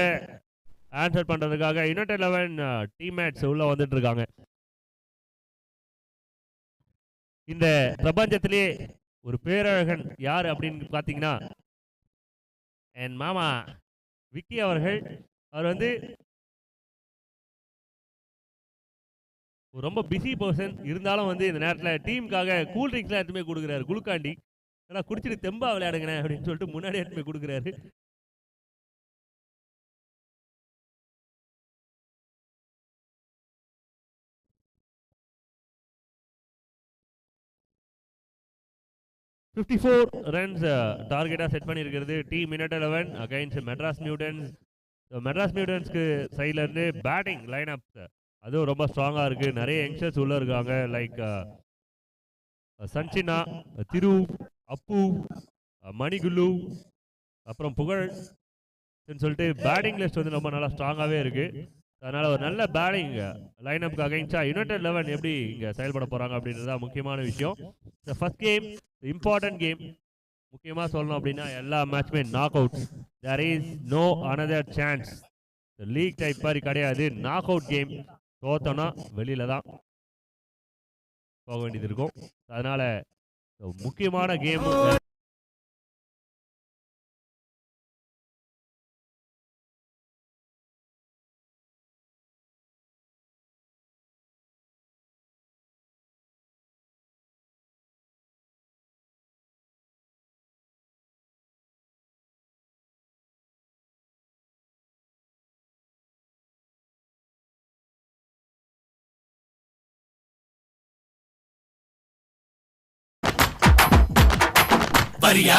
ஆன்சர் பண்றதுக்காக யுனைடெட் 11 டீம்மேட்ஸ் உள்ள வந்துட்டு இருக்காங்க. இந்த பிரபஞ்சத்திலே ஒரு பேரழகன் யார் அப்படின்னு பார்த்தீங்கன்னா என் மாமா விக்கி அவர்கள். அவர் வந்து ரொம்ப பிஸி பர்சன், இருந்தாலும் வந்து இந்த நேரத்தில் டீமுக்காக கூல் ட்ரிங்க்ஸ்லாம் எடுத்துமே கொடுக்குறாரு. குளுக்காண்டி எல்லாம் குடிச்சிட்டு தெம்பா விளையாடுங்கண்ணே அப்படின்னு சொல்லிட்டு முன்னாடி எடுத்துமே கொடுக்குறாரு. ரன்ஸ் டார்கெட்டாக செட் பண்ணியிருக்கிறது team United 11 against Madras Mutants. Madras மியூட்டன்ஸ்க்கு சைடில் இருந்து பேட்டிங் லைன் அப் அதுவும் ரொம்ப ஸ்ட்ராங்காக இருக்குது. நிறைய யங்ஸ்டர்ஸ் உள்ளே இருக்காங்க. லைக் சன்சினா, திரு, அப்பு, மணிகுல்லு, அப்புறம் புகழ் சொல்லிட்டு பேட்டிங் லிஸ்ட் வந்து ரொம்ப நல்லா ஸ்ட்ராங்காகவே இருக்குது. அதனால் ஒரு நல்ல பேட்டிங் லைன் அப்க்கு அகைன்ஸ்டாக யுனைடெட் 11 எப்படி இங்கே செயல்பட போகிறாங்க அப்படின்றது தான் முக்கியமான விஷயம். First game important game. முக்கியமாக சொல்லணும் அப்படின்னா எல்லா மேட்ச்மே knock out. There is no another chance. League type மாதிரி கிடையாது, நாக் அவுட் கேம். தோத்தோன்னா வெளியில தான் போக வேண்டியது இருக்கும். அதனால முக்கியமான கேம் வரியா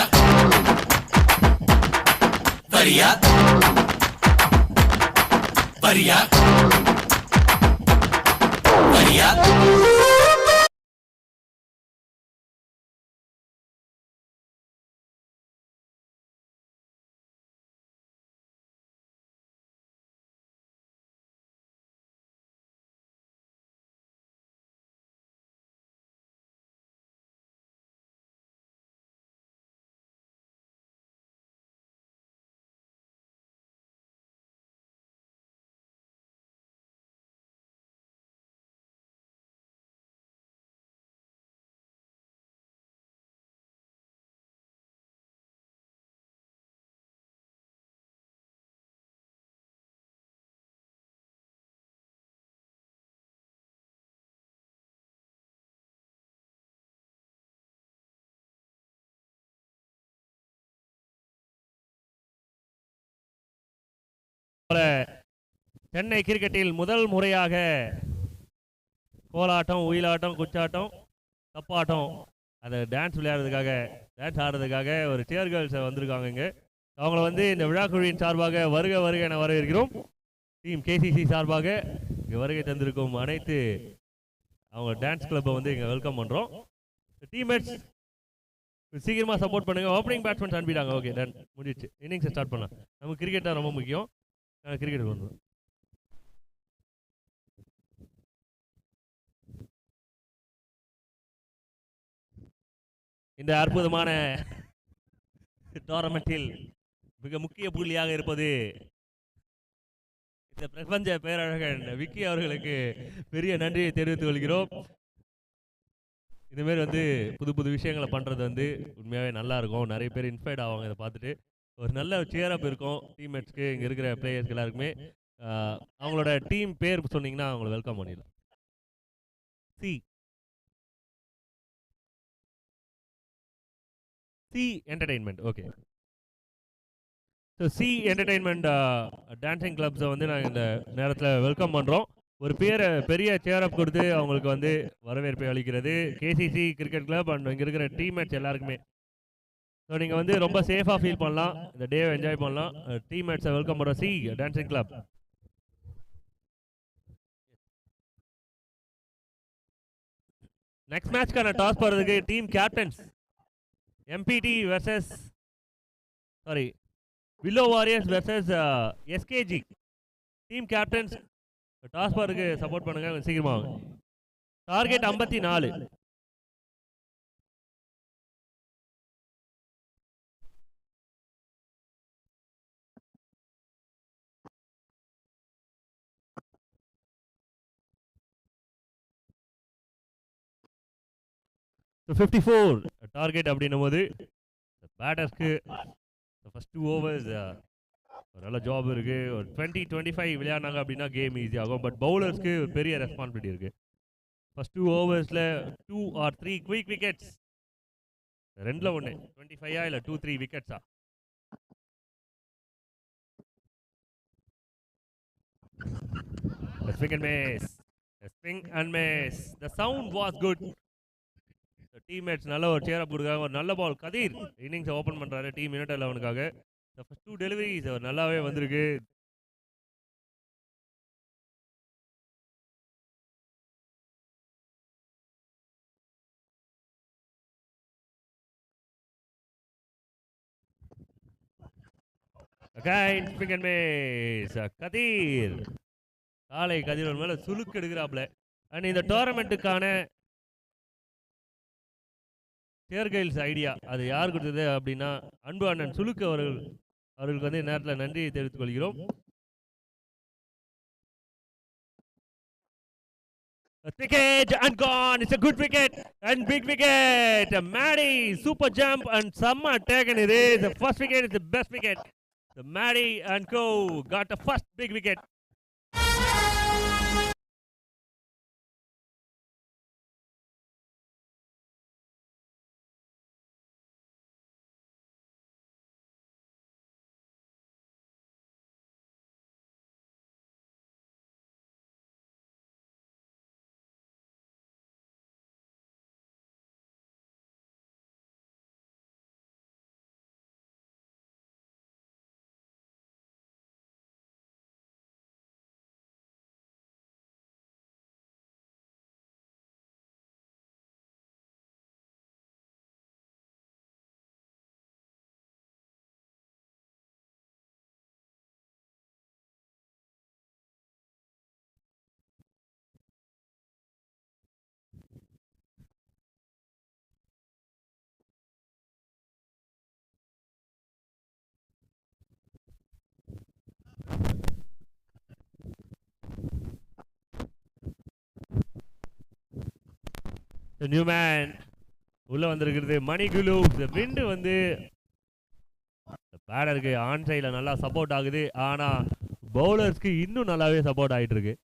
வரியா வரியா வரியா சென்னை கிரிக்கெட்டில் முதல் முறையாக கோலாட்டம், ஒயிலாட்டம், குச்சாட்டம், தப்பாட்டம் அதை டான்ஸ் விளையாடுறதுக்காக, டான்ஸ் ஆடுறதுக்காக ஒரு சேர் கேர்ள்ஸ் வந்திருக்காங்க இங்கே. அவங்கள வந்து இந்த விழாக்குழுவின் சார்பாக வருக வருக என வரவேற்கிறோம். டீம் கேசிசி சார்பாக இங்கே வருகை தந்திருக்கும் அனைத்து அவங்க டான்ஸ் கிளப்பை வந்து இங்கே வெல்கம் பண்ணுறோம். டீம்மேட்ஸ் சீக்கிரமாக சப்போர்ட் பண்ணுங்கள். ஓப்பனிங் பேட்ஸ்மேன்ஸ் அனுப்பிட்டாங்க. ஓகே டன், முடிச்சு இன்னிங்ஸை ஸ்டார்ட் பண்ணலாம். நமக்கு கிரிக்கெட் தான் ரொம்ப முக்கியம். கிரிக்கெட் வந்துடும். இந்த அற்புதமான டோர்னமெண்ட்டில் மிக முக்கிய புள்ளியாக இருப்பது இந்த பிரபஞ்ச பேரழகன் விக்கி அவர்களுக்கு பெரிய நன்றியை தெரிவித்துக் கொள்கிறோம். இதுமாரி வந்து புது புது விஷயங்களை பண்ணுறது வந்து உண்மையாகவே நல்லா இருக்கும். நிறைய பேர் இன்ஸ்பயர்ட் ஆவாங்க இதை பார்த்துட்டு. ஒரு நல்ல சேரப் இருக்கும் டீம்மேட்ஸ்க்கு, இங்கே இருக்கிற பிளேயர்ஸ்க்கு எல்லாருக்குமே. அவங்களோட டீம் பேர் சொன்னீங்கன்னா அவங்கள வெல்கம் பண்ணிடலாம். C entertainment. Okay, so C entertainment dancing கிளப்ஸை வந்து நாங்கள் இந்த நேரத்தில் வெல்கம் பண்ணுறோம். ஒரு பெரிய சேரப் கொடுத்து அவங்களுக்கு வந்து வரவேற்பை அளிக்கிறது கேசிசி கிரிக்கெட் கிளப் அண்ட் இங்கே இருக்கிற டீம்மேட்ஸ் எல்லாருக்குமே. ஸோ நீங்கள் வந்து ரொம்ப சேஃபாக ஃபீல் பண்ணலாம், இந்த டேவை என்ஜாய் பண்ணலாம். டீம்மேட்ஸை வெல்கம் பண்ணுறோம் சி டான்ஸிங் கிளப். நெக்ஸ்ட் மேட்ச்க்கான டாஸ் போகிறதுக்கு team captains MBT versus Willow Warriors versus SKG. Team captains toss பாருக்கு சப்போர்ட் பண்ணுங்க சீக்கிரமா. டார்கெட் 54. So 54 டார்கெட் அப்படின்னும் போது பேட்டர்ஸ்க்கு ஃபர்ஸ்ட் 2 ஓவர்ஸ் ஒரு நல்ல ஜாப் இருக்கு. ஒரு 20-25 விளையாடினாங்க அப்படின்னா கேம் ஈஸி ஆகும். பட் பவுலர்ஸ்க்கு ஒரு பெரிய ரெஸ்பான்சிபிலிட்டி இருக்கு. ஃபர்ஸ்ட் 2 ஓவர்ஸில் 2 or 3 குயிக் விக்கெட்ஸ், 2ல் 1, 25 இல்லை 2-3 விக்கெட்ஸா. Swing and miss. Swing and miss. The sound was good. Teammates நல்ல ஒரு சேர் அப் கொடுக்காங்க. ஒரு நல்ல பால் கதீர் இன்னிங்ஸை ஓப்பன் பண்ணுறாரு டீம் யூனிட் 11க்காக. ஃபர்ஸ்ட் 2 டெலிவரிஸ் நல்லாவே வந்திருக்கு. Again, swing and miss. கதீர் காலை கதிரவன் மேலே சுலுக்கு எடுக்கிறாப்ல. அண்ட் இந்த டோர்னமெண்ட்டுக்கான சேர்கைல்ஸ் ஐடியா அது யார் கொடுத்தது அப்படின்னா அன்பு அண்ணன் சுலுக்கு அவர்களுக்கு வந்து நேரத்தில் நன்றியை தெரிவித்துக் கொள்கிறோம். Wicket and gone. It's a good wicket and big wicket. Maddie super jump and Samma taken it is the first wicket is the best wicket. The Maddie and co got the first big wicket. New man உள்ள வந்திருக்கிறது மணிகுலு. விண்டு வந்து பேடருக்கு on சைடில் நல்லா support ஆகுது. ஆனால் பவுலர்ஸ்க்கு இன்னும் நல்லாவே support ஆகிட்டு இருக்கு.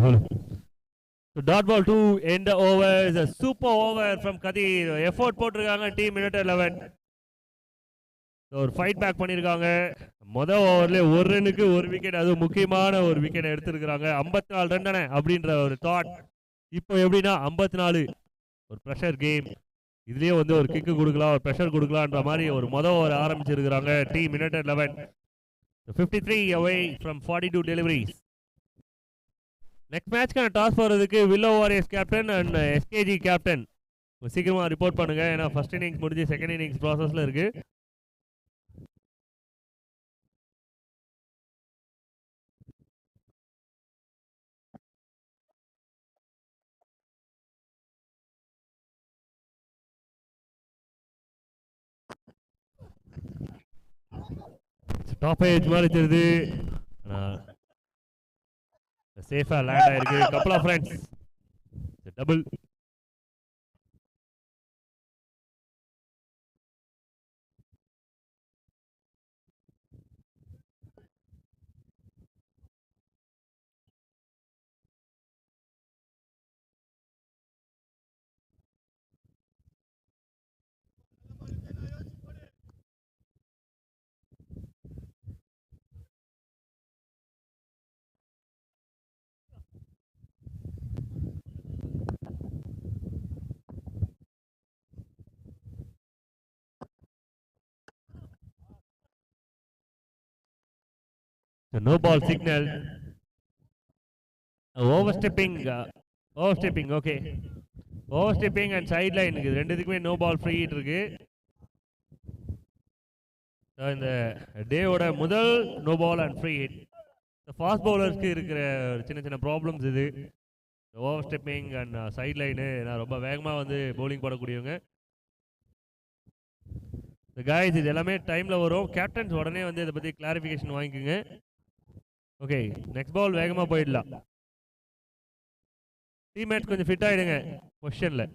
Hello. So dot ball 2 end the over is a super over from Kadir. Effort போட்டிருக்காங்க டீம் மினிட் 11. ஒரு ஃபைட் பேக் பண்ணியிருக்காங்க. மொதல் ஓவர்ல ஒரு ரன்னுக்கு ஒரு விக்கெட், அது முக்கியமான ஒரு விக்கெட் எடுத்திருக்கிறாங்க. 54 ரன் தானே அப்படின்ற ஒரு தாட். இப்போ எப்படின்னா 54 ஒரு ப்ரெஷர் கேம். இதுலேயே வந்து ஒரு கிக்கு கொடுக்கலாம், ஒரு ப்ரெஷர் கொடுக்கலான்ற மாதிரி ஒரு மொதல் ஓவர் ஆரம்பிச்சிருக்கிறாங்க team United 11. 53 away from 42 deliveries. Next மேட்ச்க்கான டாஸ் போகிறதுக்கு Willow Warriors captain and SKG captain சீக்கிரமாக ரிப்போர்ட் பண்ணுங்க. ஏன்னா ஃபர்ஸ்ட் இன்னிங்ஸ் முடிஞ்சு செகண்ட் இன்னிங்ஸ் ப்ராசஸில் இருக்கு. டாப் ஏஜ் மாதிரி தெரியுது. சேஃபா லேண்ட் ஆயிருக்கு. Couple of runs, double. No ball signal. Overstepping. Okay. Overstepping and sideline இருக்கு. ரெண்டுத்துக்குமே no ball free இருக்கு. இந்த டேவோட முதல் no ball and free hit. Fast பவுலர்ஸ்க்கு இருக்கிற சின்ன சின்ன ப்ராப்ளம்ஸ் இது. ஓவர்ஸ்டெப்பிங் அண்ட் சைட்லைனு. நான் ரொம்ப வேகமாக வந்து பவுலிங் போடக்கூடியவங்க. இந்த காய்ஸ் இது எல்லாமே டைமில் வரும். கேப்டன்ஸ் உடனே வந்து இதை பற்றி கிளாரிஃபிகேஷன் வாங்கிக்கோங்க. ஓகே, நெக்ஸ்ட் பால் வேகமாக போயிடலாம். டீம்மேட்ஸ் கொஞ்சம் ஃபிட் ஆகிடுங்க பொசிஷனில்.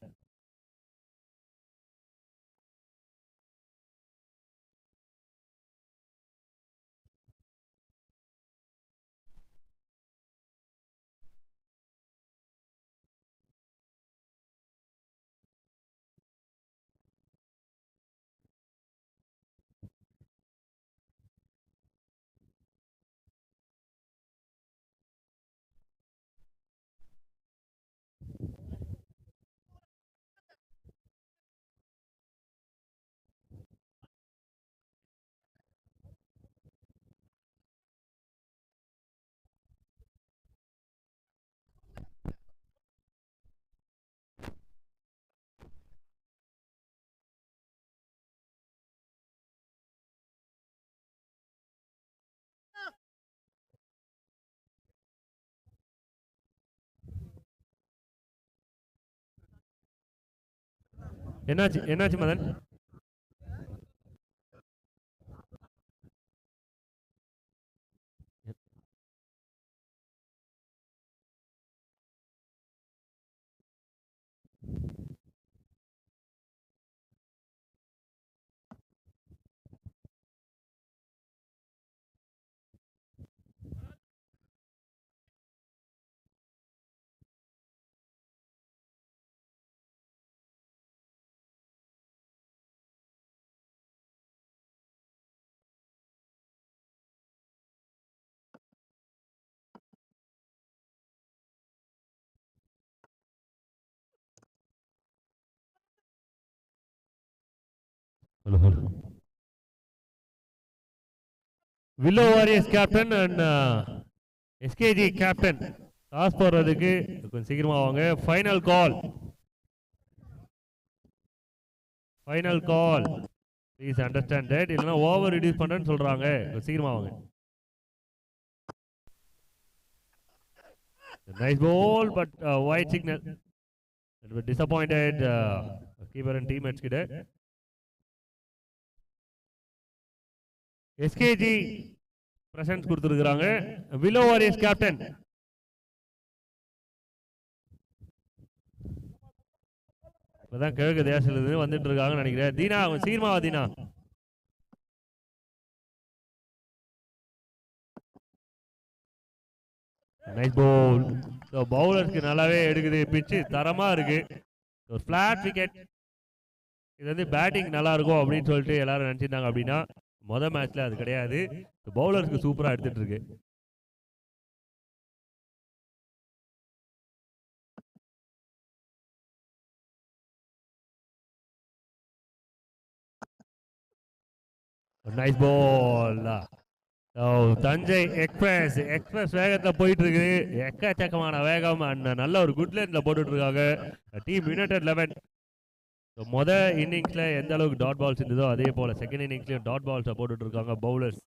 என்னாச்சு Madan? Willow Warriors captain and SKG captain toss போடுறதுக்கு கொஞ்சம் சீக்கிரமா வாங்க. Final call. Please understand that. இல்லைன்னா ஓவர் ரிடியூஸ் பண்ணுறேன்னு சொல்கிறாங்க. சீக்கிரமா வாங்க. Nice ball but wide signal. Disappointed keeper and teammates கிட்ட. எஸ்கேஜி பிரசன்ஸ் கொடுத்துருக்குறாங்க. வில்லோ வாரியர்ஸ் கேப்டன் இப்பதான் கிழக்கு தேசத்துல வந்துட்டு இருக்காங்கன்னு நினைக்கிறேன். தீனா சீக்கிரமா வா தீனா. Nice ball. பவுலர்ஸ்க்கு நல்லாவே எடுக்குது. பிச்சு தரமா இருக்கு. ஒரு ஃபிளாட் விக்கெட். இது வந்து பேட்டிங் நல்லா இருக்கும் அப்படின்னு சொல்லிட்டு எல்லாரும் நினைச்சிருந்தாங்க. அப்படின்னா மொதல் மேட்ச்ல அது கிடையாது. பவுலர்ஸ்க்கு சூப்பரா எடுத்துட்டு இருக்கு. Nice ball. தஞ்சை எக்ஸ்பிரஸ் வேகத்துல போயிட்டு இருக்கு. எக்கச்சக்கமான வேகம் அண்ட் நல்ல ஒரு குட் லைன்ல போட்டுட்டு இருக்காங்க டீம் யுனைடெட் 11. மொதல் இன்னிங்ஸ்ல எந்த அளவுக்கு டாட் பால்ஸ் இருந்ததோ அதே போல செகண்ட் இன்னிங்ஸ்லயும் டாட் பால்ஸ் போட்டுட்டு இருக்காங்க பவுலர்ஸ்.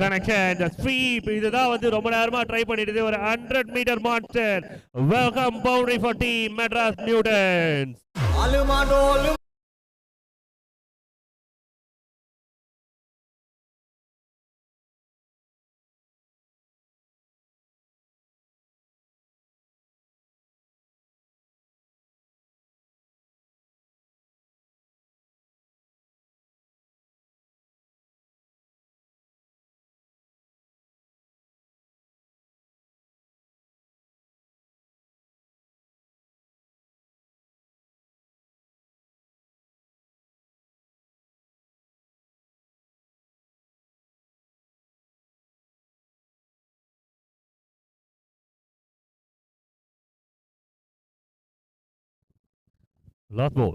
கனெக்ஷன் தி ஸ்வீப் இதுதான் வந்து ரொம்ப நேரமா ட்ரை பண்ணிட்டு ஒரு 100 metre monster. Welcome boundary for team Madras Newtons. Last ball.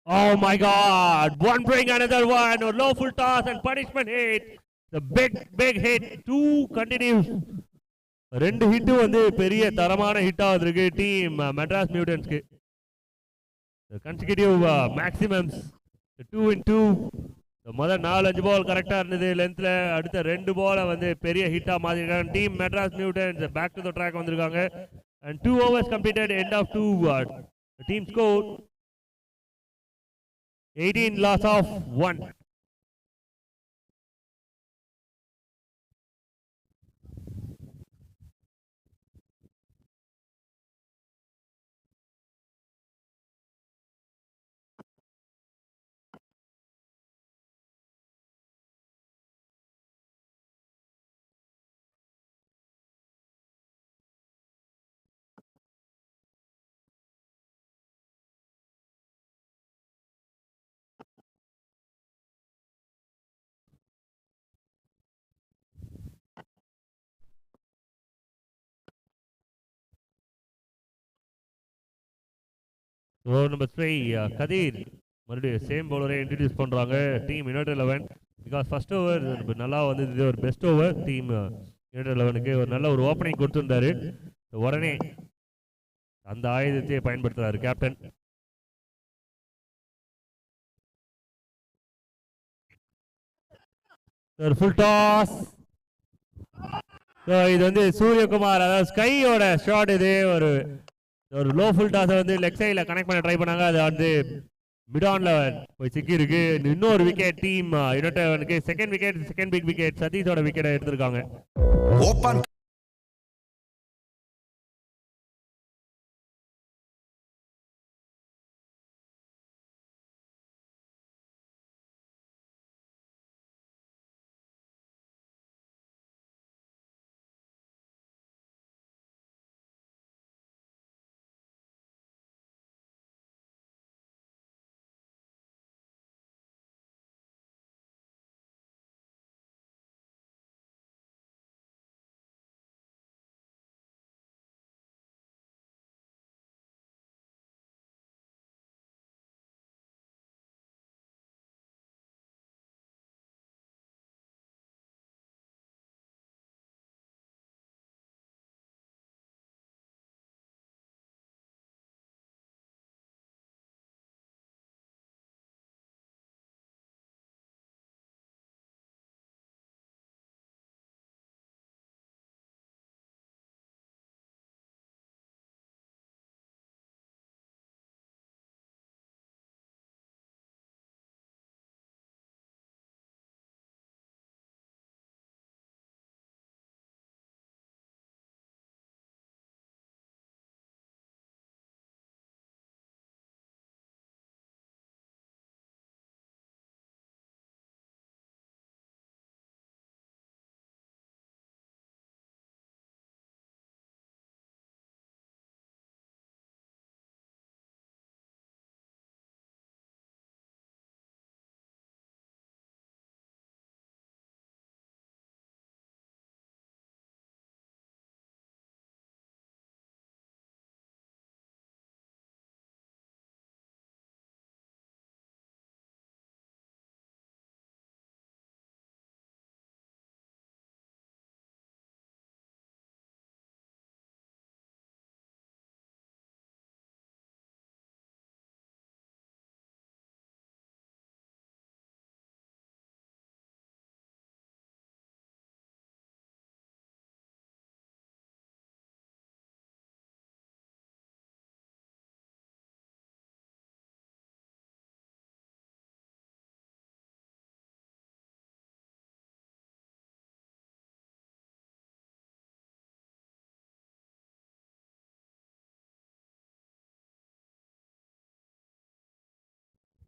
Oh my God! One bring another one. Low full toss and punishment hit. The big hit. Two continues. ரெண்டு hit வந்து பெரிய தரமான ஹிட்டா வந்திருக்கு டீம் மெட்ராஸ் மியூட்டன்ஸ்க்கு. Consecutive maximums 2 in 2. முதல் 4-5 பால் கரெக்டா இருந்தது லென்த்ல. அடுத்த 2 பாலை வந்து பெரிய ஹிட்டா மாத்திருக்காங்க team Madras Mutants. Back to the track வந்திருக்காங்க. And 2 overs completed, end of 2. The team scored 18 loss of 1. Over number 3, Kadir. மறுபடியும் சேம் பவுலரை இன்ட்ரடியூஸ் பண்ணுறாங்க team United 11. Because first over நல்லா வந்து ஒரு பெஸ்ட் ஓவர் டீம் யுனைடெட் 11க்கு ஒரு நல்ல ஒரு ஓப்பனிங் கொடுத்துருந்தாரு. உடனே அந்த ஆயுதத்தை பயன்படுத்துறாரு கேப்டன். ஒரு ஃபுல் டாஸ். இது வந்து சூரியகுமார் அதாவது ஸ்கையோட ஷாட். இது ஒரு லோ ஃபுல் டாஸை வந்து லெக் சைடில் கனெக்ட் பண்ண ட்ரை பண்ணாங்க. அது வந்து மிடான்ல போய் சிக்கி இருக்கு. இன்னொரு wicket team United second big wicket சதீஷோட விக்கெட்டை எடுத்திருக்காங்க.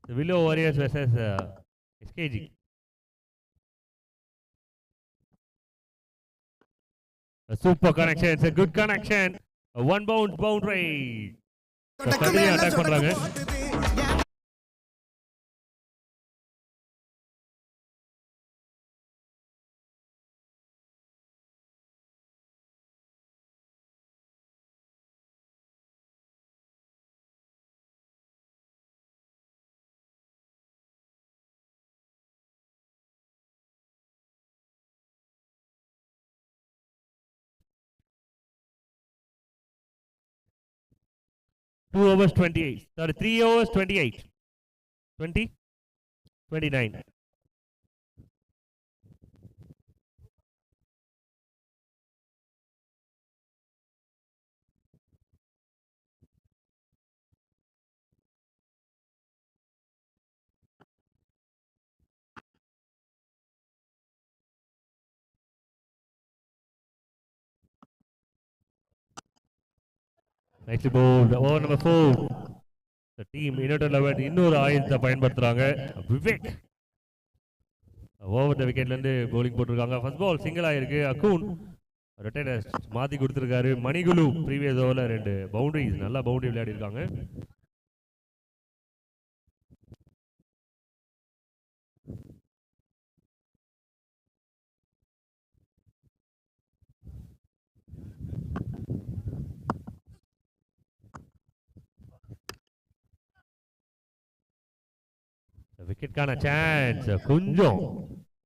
The Willow Warriors versus SKG. A super connection. It's a good connection. A one boundary. Attack பண்றாங்க. Two overs 28. Sorry, 3 overs 28. 20? 29. Nicely bowled. Over number 4. The team United 11 இன்னொரு ஆயுதத்தை பயன்படுத்துறாங்க. Vivek over the விக்கெட்ல இருந்து bowling போட்டிருக்காங்க. First ball single ஆயிருக்கு. அக்கூன் retire மாத்தி கொடுத்திருக்காரு. மணிகுலு previous ஓவர்ல 2 பவுண்டரிஸ் நல்லா பவுண்டரி விளையாடி இருக்காங்க. விக்கெட்கான சான்ஸ் கொஞ்சம்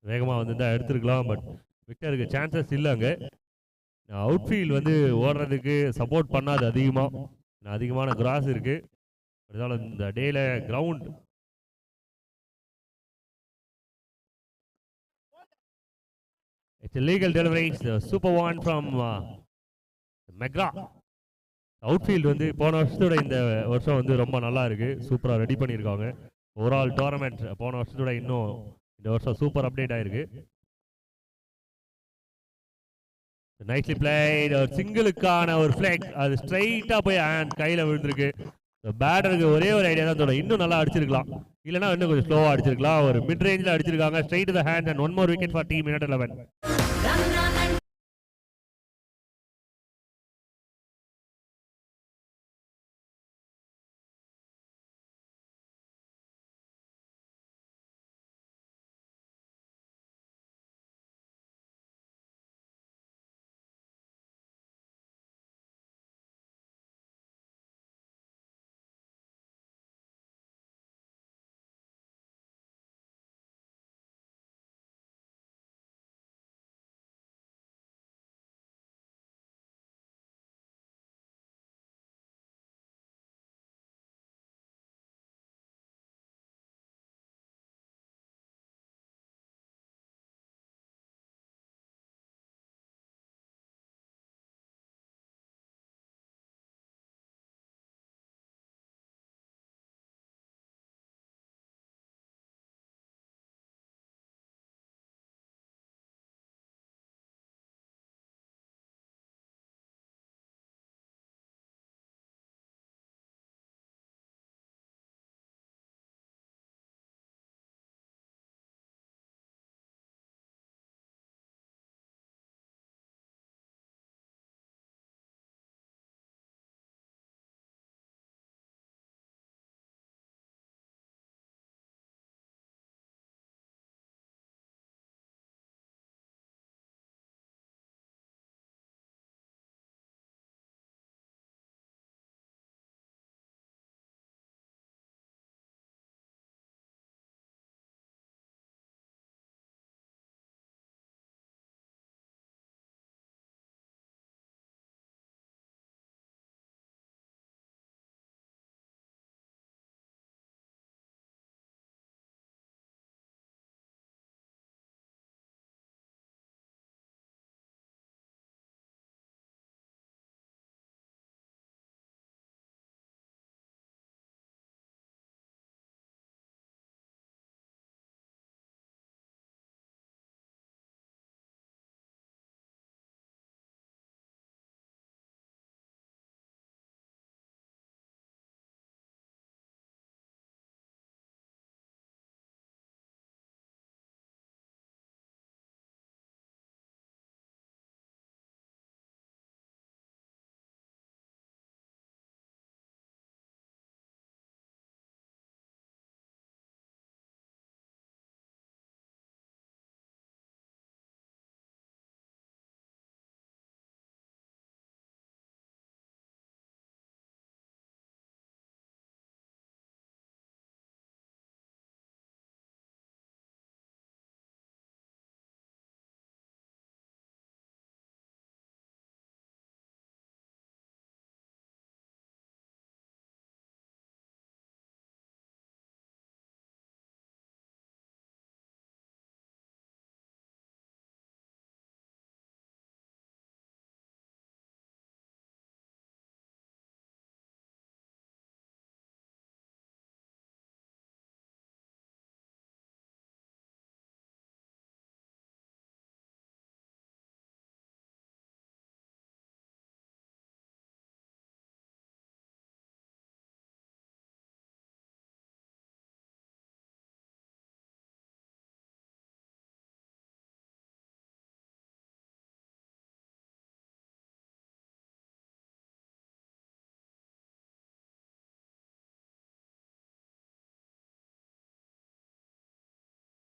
வேகமாக வந்து எடுத்துருக்கலாம். பட் விக்டருக்கு சான்சஸ் இல்லைங்க. அவுட்ஃபீல்ட் வந்து ஓடுறதுக்கு சப்போர்ட் பண்ணாது அதிகமான கிராஸ் இருக்கு. அதனால இந்த டேல ground it's legal delivery. Super one from McGraw. Outfield வந்து போன வருஷத்தோட இந்த வருஷம் வந்து ரொம்ப நல்லா இருக்கு. சூப்பராக ரெடி பண்ணியிருக்காங்க. ஓவரால் டோர்னமெண்ட் போன வருஷத்தோட இன்னும் இந்த வருஷம் சூப்பர் அப்டேட் ஆயிருக்கு. Nicely played. ஒரு சிங்கிளுக்கான ஒரு ஃபிளாக் அது ஸ்ட்ரைட்டா போய் ஹேண்ட் கையில விழுந்திருக்கு. பேட்டருக்கு ஒரே ஒரு ஐடியா தான் தோணும், இன்னும் நல்லா அடிச்சிருக்கலாம், இல்லைன்னா இன்னும் கொஞ்சம் ஸ்லோவா அடிச்சிருக்கலாம். ஒரு மிட் ரேஞ்சில் அடிச்சிருக்காங்க. Straight to the hand and one more wicket for team United 11.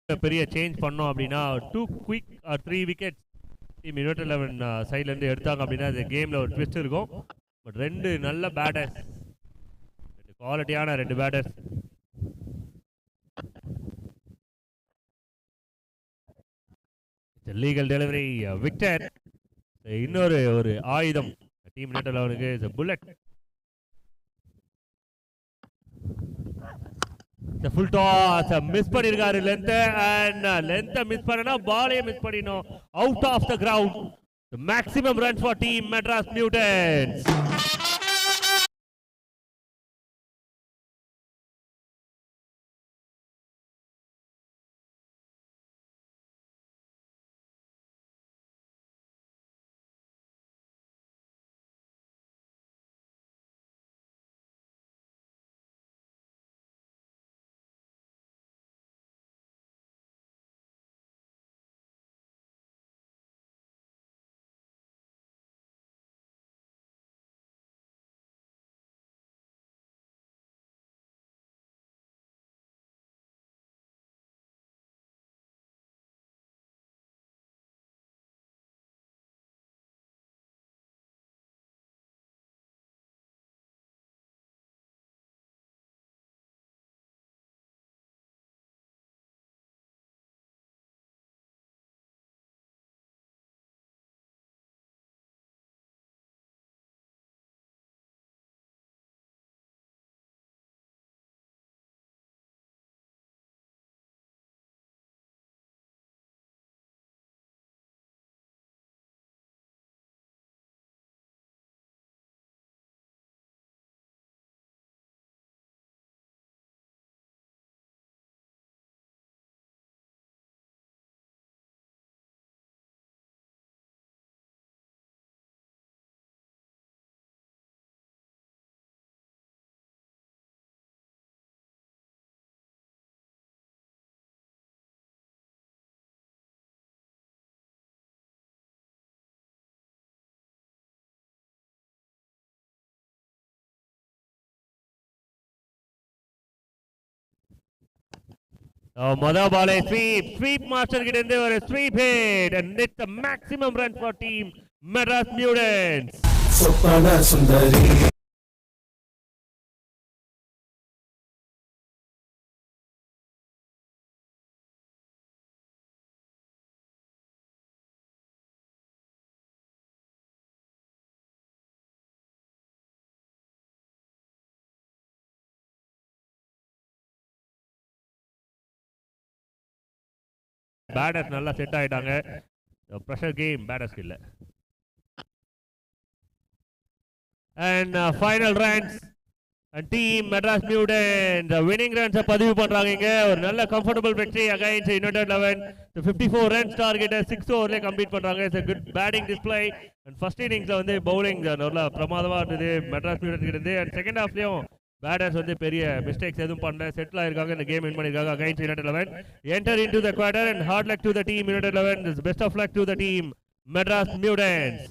பெரிய சேஞ்ச் பண்ணோம் அப்படின்னா 2 quick or 3 wickets team United 11 சைட்ல இருந்து எடுத்தாங்க அப்படின்னா இந்த கேம்ல ஒரு ட்விஸ்ட் இருக்கும். பட் ரெண்டு நல்ல பேட்டர்ஸ், ரெண்டு குவாலிட்டியான ரெண்டு பேட்டர்ஸ். Legal delivery Victor. இன்னொரு ஒரு ஆயுதம் டீம் யுனைடெட் 11க்கு bullet. The full toss miss பண்ணிருக்காரு length and length miss பண்ணனா பாலே miss பண்ணினோம் out of the ground. The maximum runs for team Madras Mutants. Mother ball sweep master கிட்ட இருந்து ஒரு sweep hit and it's the maximum run for team Madras Mutants. சொப்பன சுந்தரி batters நல்லா set ஆயிட்டாங்க. Pressure game பேட்டர்ஸ்க்கு இல்ல. And final runs and team Madras mutants winning runs பதிவு பண்றாங்க. இங்க ஒரு நல்ல கம்ஃபர்டபிள் வெற்றி அகைன்ஸ்ட் யுனைடெட் 11. 54 ரன்ஸ் டார்கெட் 6 ஓவர்ல கம்ப்ளீட் பண்றாங்க. It's a good batting display. And first இன்னிங்ஸ்ல வந்து பவுலிங் நல்லா பிரமாதமா இருந்தது மெட்ராஸ் மியூட்டன்ஸ் கிட்ட இருந்து. அண்ட் செகண்ட் ஹாஃப்லயும் பேட்டர்ஸ் வந்து பெரிய மிஸ்டேக்ஸ் எதுவும் பண்ணல, செட்டில் ஆயிருக்காங்க, இந்த கேம் வின் பண்ணிருக்காங்க against United 11. Enter into the quarter and hard luck to the team United 11. Best of luck to the team Madras Mutants.